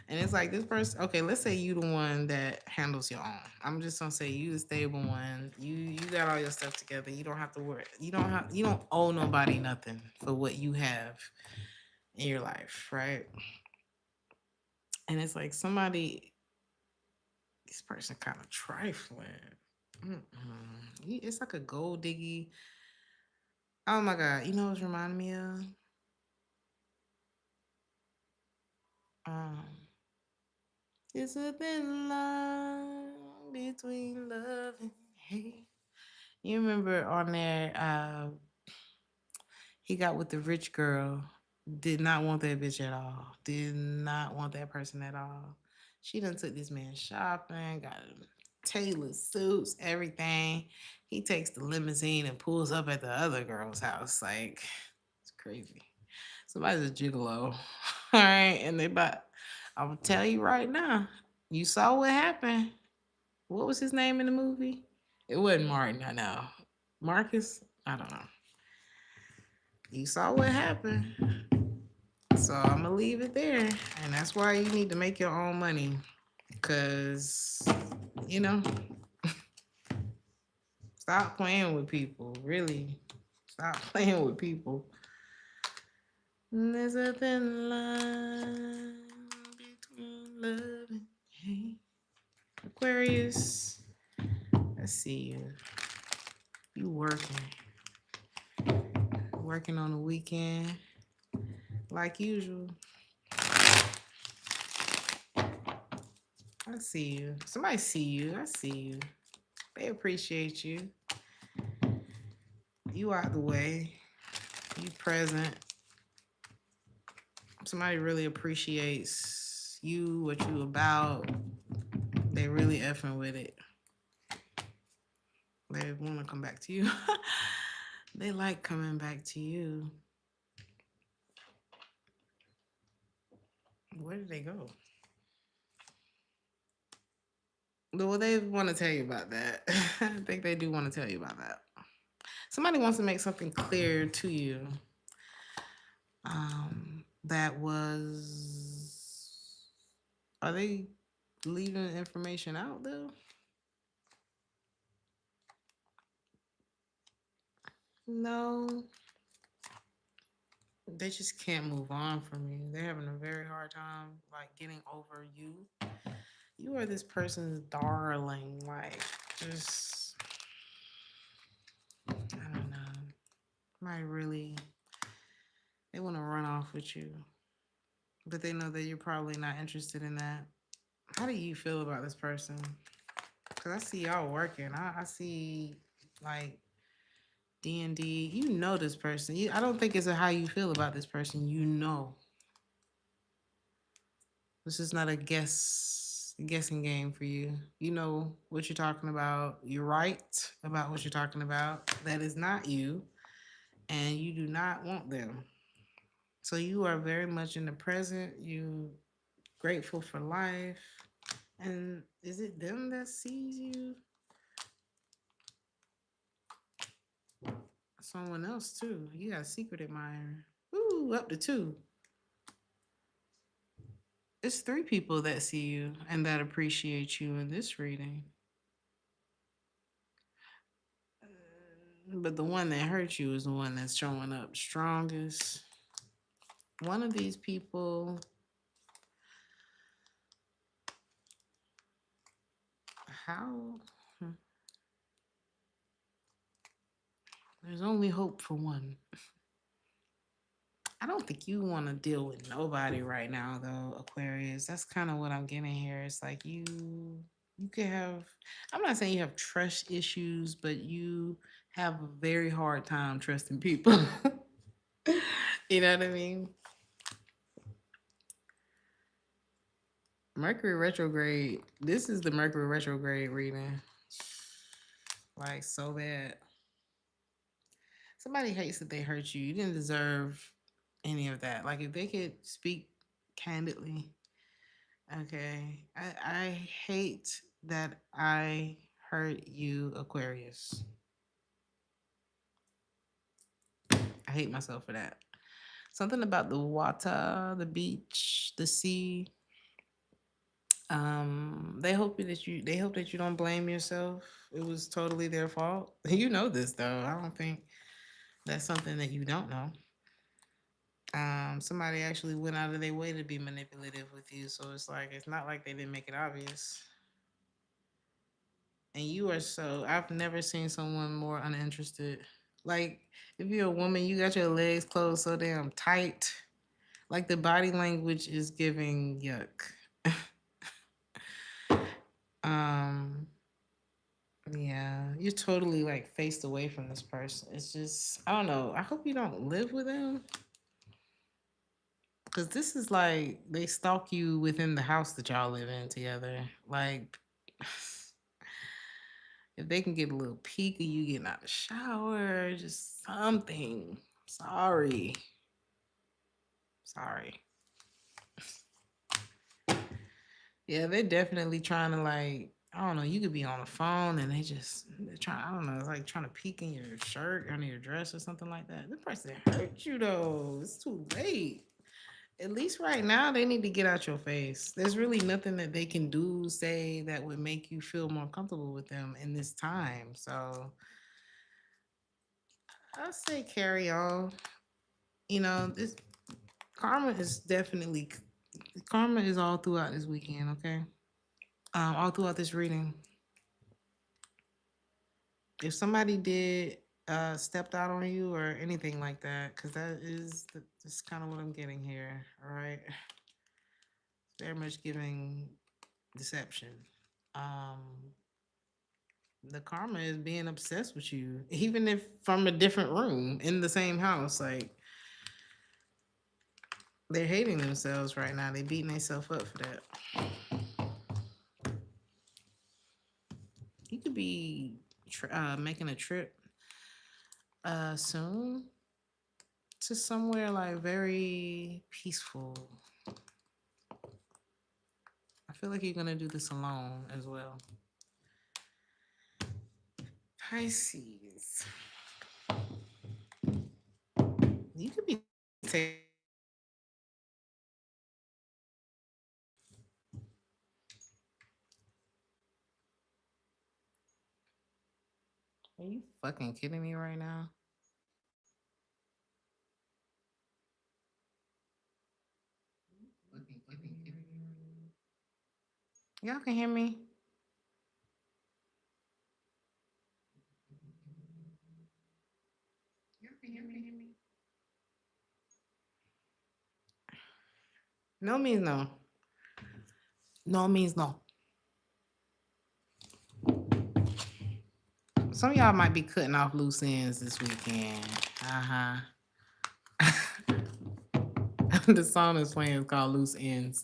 A: And it's like this person. Okay, let's say you the one that handles your own. I'm just gonna say you the stable one. You got all your stuff together. You don't have to worry. You don't owe nobody nothing for what you have in your life, right? And it's like somebody. This person kind of trifling. It's like a gold diggy. Oh my god! You know what's reminding me of? Um, it's a thin line between love and hate. You remember on there, he got with the rich girl, did not want that bitch at all, did not want that person at all. She done took this man shopping, got him tailored suits, everything. He takes the limousine and pulls up at the other girl's house. Like, it's crazy. Somebody's a gigolo. All right. And they about, I'm gonna tell you right now, you saw what happened. What was his name in the movie? It wasn't Martin, I know. Marcus? I don't know. You saw what happened. So I'm gonna leave it there. And that's why you need to make your own money. Cause, you know, stop playing with people. Really. Stop playing with people. There's a thin line between love and hate. Aquarius, I see you. You working. Working on the weekend. Like usual. I see you. Somebody see you. I see you. They appreciate you. You out the way. You present. Somebody really appreciates you, what you about. They really effing with it. They want to come back to you. They like coming back to you. Where did they go? Well, they want to tell you about that. I think they do want to tell you about that. Somebody wants to make something clear to you. That was. Are they leaving information out though? No. They just can't move on from you. They're having a very hard time like getting over you. You are this person's darling. Like just I don't know. Might really they want to run off with you. But they know that you're probably not interested in that. How do you feel about this person? Cause I see y'all working. I see like D&D. You know this person. I don't think it's a how you feel about this person. You know. This is not a guessing game for you. You know what you're talking about. You're right about what you're talking about. That is not you, and you do not want them. So you are very much in the present. You grateful for life. And is it them that sees you? Someone else too. You got a secret admirer. Ooh, up to two. It's three people that see you and that appreciate you in this reading. But the one that hurt you is the one that's showing up strongest. One of these people, how? There's only hope for one. I don't think you want to deal with nobody right now, though, Aquarius. That's kind of what I'm getting here. It's like you could have. I'm not saying you have trust issues, but you have a very hard time trusting people. You know what I mean? Mercury retrograde. This is the Mercury retrograde reading. Like so bad. Somebody hates that they hurt you. You didn't deserve any of that. Like if they could speak candidly. Okay. I hate that I hurt you, Aquarius. I hate myself for that. Something about the water, the beach, the sea. They hope that you don't blame yourself. It was totally their fault. You know this though. I don't think that's something that you don't know. Somebody actually went out of their way to be manipulative with you, so it's like it's not like they didn't make it obvious. And you are so I've never seen someone more uninterested. Like if you're a woman, you got your legs closed so damn tight. Like the body language is giving yuck. um yeah, you're totally like faced away from this person. It's just I don't know. I hope you don't live with them. Cause this is like they stalk you within the house that y'all live in together. Like if they can get a little peek of you getting out of the shower, just something. Sorry. Sorry. Yeah, they're definitely trying to like, I don't know, you could be on the phone and they're trying, I don't know, it's like trying to peek in your shirt, under your dress or something like that. The person hurt you though. It's too late. At least right now they need to get out your face. There's really nothing that they can do, say that would make you feel more comfortable with them in this time. So I'll say carry on. You know, this karma is definitely karma is all throughout this weekend, okay? All throughout this reading. If somebody did stepped out on you or anything like that, because that's kind of what I'm getting here. All right, very much giving deception. Um, the karma is being obsessed with you, even if from a different room in the same house. Like they're hating themselves right now. They beating themselves up for that. You could be making a trip soon to somewhere like very peaceful. I feel like you're gonna do this alone as well. Pisces. You could be taking. Are you fucking kidding me right now? Y'all can hear me? Y'all can hear me? No means no. No means no. Some of y'all might be cutting off loose ends this weekend. Uh huh. The song is playing is called Loose Ends.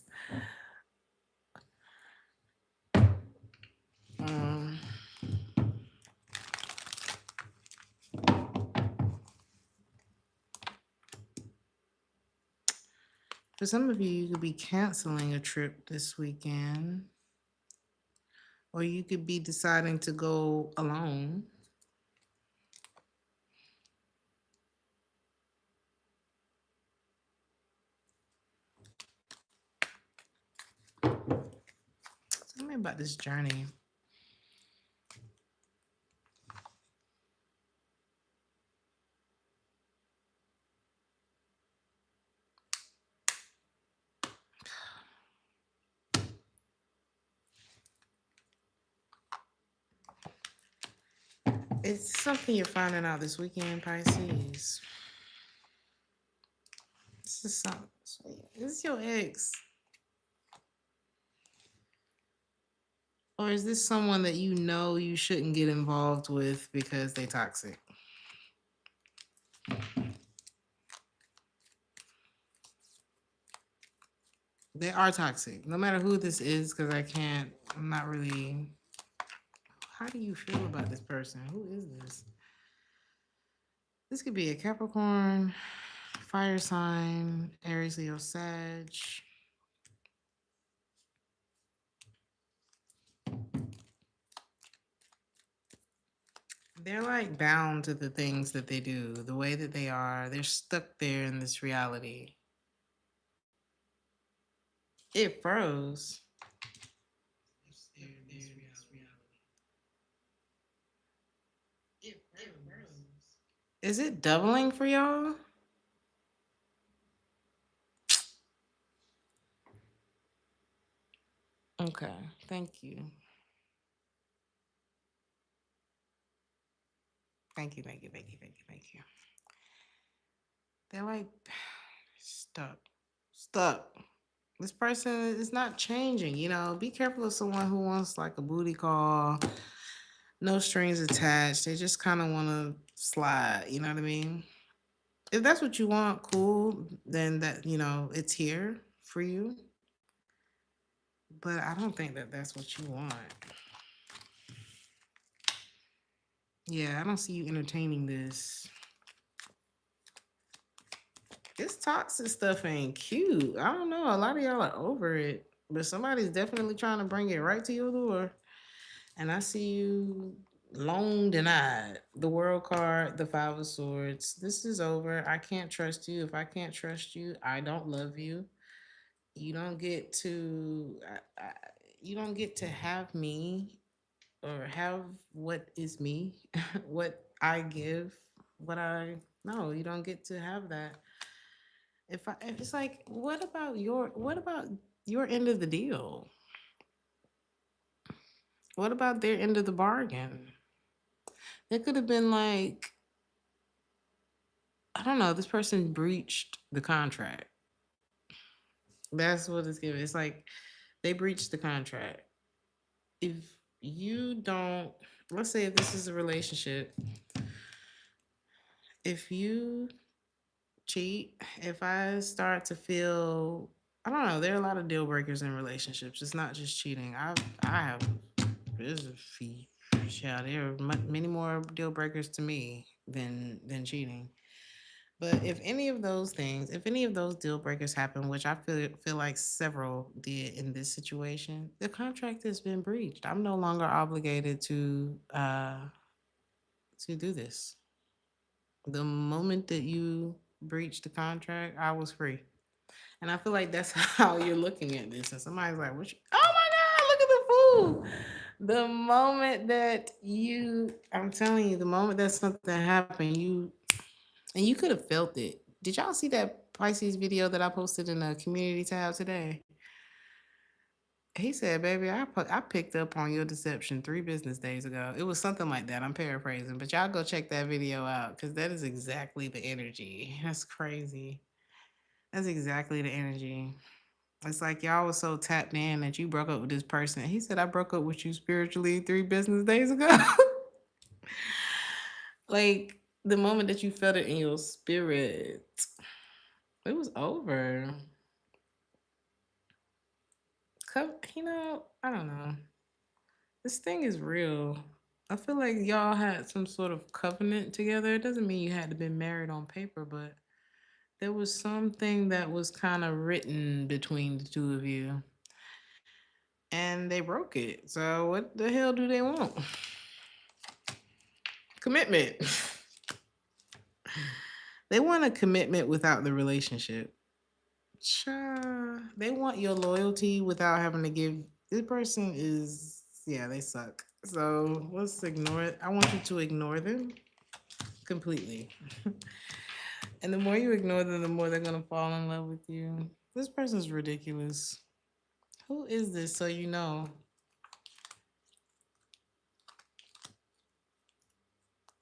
A: Um, for some of you, you could be canceling a trip this weekend, or you could be deciding to go alone. Tell me about this journey. It's something you're finding out this weekend, Pisces. This is something. This is your ex. Or is this someone that you know you shouldn't get involved with because they toxic? They are toxic. No matter who this is, because I'm not really. How do you feel about this person? Who is this? This could be a Capricorn, fire sign, Aries, Leo, Sag. They're like bound to the things that they do, the way that they are. They're stuck there in this reality. It froze. Is it doubling for y'all? Okay, thank you. Thank you, thank you, thank you, thank you, thank you. They're like stuck. Stuck. This person is not changing, you know. Be careful of someone who wants like a booty call, no strings attached. They just kind of want to slide, you know what I mean? If that's what you want, cool, then that, you know, it's here for you. But I don't think that that's what you want. Yeah, I don't see you entertaining this. This toxic stuff ain't cute. I don't know. A lot of y'all are over it, but somebody's definitely trying to bring it right to your door. And I see you long denied. The world card, the five of swords. This is over. I can't trust you. If I can't trust you, I don't love you. You don't get to. You don't get to have me or have what is me, what I give, what I. No, you don't get to have that. If it's like, what about your end of the deal? What about their end of the bargain? It could have been like, I don't know, this person breached the contract. That's what it's giving. It's like they breached the contract. If you don't, let's say if this is a relationship, if you cheat, if I start to feel, I don't know, there are a lot of deal breakers in relationships. It's not just cheating. I have, there's a fee. Yeah, there are many more deal breakers to me than cheating. But if any of those things, if any of those deal breakers happen, which I feel like several did in this situation, the contract has been breached. I'm no longer obligated to do this. The moment that you breached the contract, I was free. And I feel like that's how you're looking at this. And somebody's like, what you, oh my God, look at the food. The moment that you, I'm telling you, the moment that something happened, and you could have felt it. Did y'all see that Pisces video that I posted in the community tab today? He said, baby, I picked up on your deception 3 business days ago. It was something like that. I'm paraphrasing, but y'all go check that video out because that is exactly the energy. That's crazy. That's exactly the energy. It's like y'all was so tapped in that you broke up with this person. He said, I broke up with you spiritually 3 business days ago. Like the moment that you felt it in your spirit, it was over. You know, I don't know. This thing is real. I feel like y'all had some sort of covenant together. It doesn't mean you had to be married on paper, but there was something that was kind of written between the two of you. And they broke it. So what the hell do they want? Commitment. They want a commitment without the relationship. They want your loyalty without having to give. This person is, yeah, they suck. So let's ignore it. I want you to ignore them completely. And the more you ignore them, the more they're going to fall in love with you. This person's ridiculous. Who is this so you know?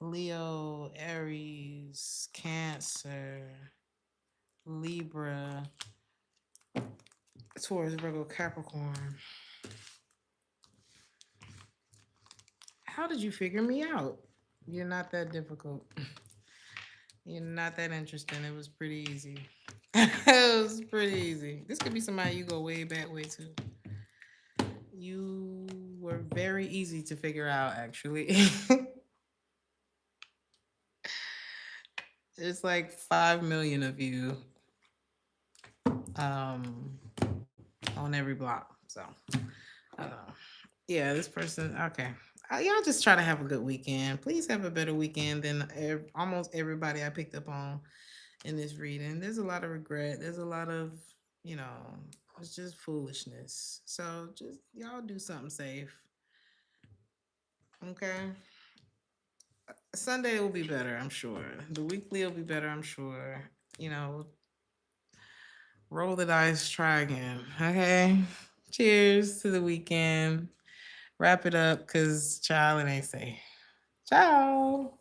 A: Leo, Aries, Cancer, Libra, Taurus, Virgo, Capricorn. How did you figure me out? You're not that difficult. You're not that interesting. It was pretty easy. It was pretty easy. This could be somebody you go way back way to. You were very easy to figure out, actually. There's like 5 million of you um, on every block. So, uh, yeah, this person, okay. Y'all just try to have a good weekend. Please have a better weekend than almost everybody I picked up on in this reading. There's a lot of regret. There's a lot of, you know, it's just foolishness. So just y'all do something safe. Okay. Sunday will be better, I'm sure. The weekly will be better, I'm sure. You know, roll the dice, try again. Okay. Cheers to the weekend. Wrap it up because child, it ain't safe. Ciao.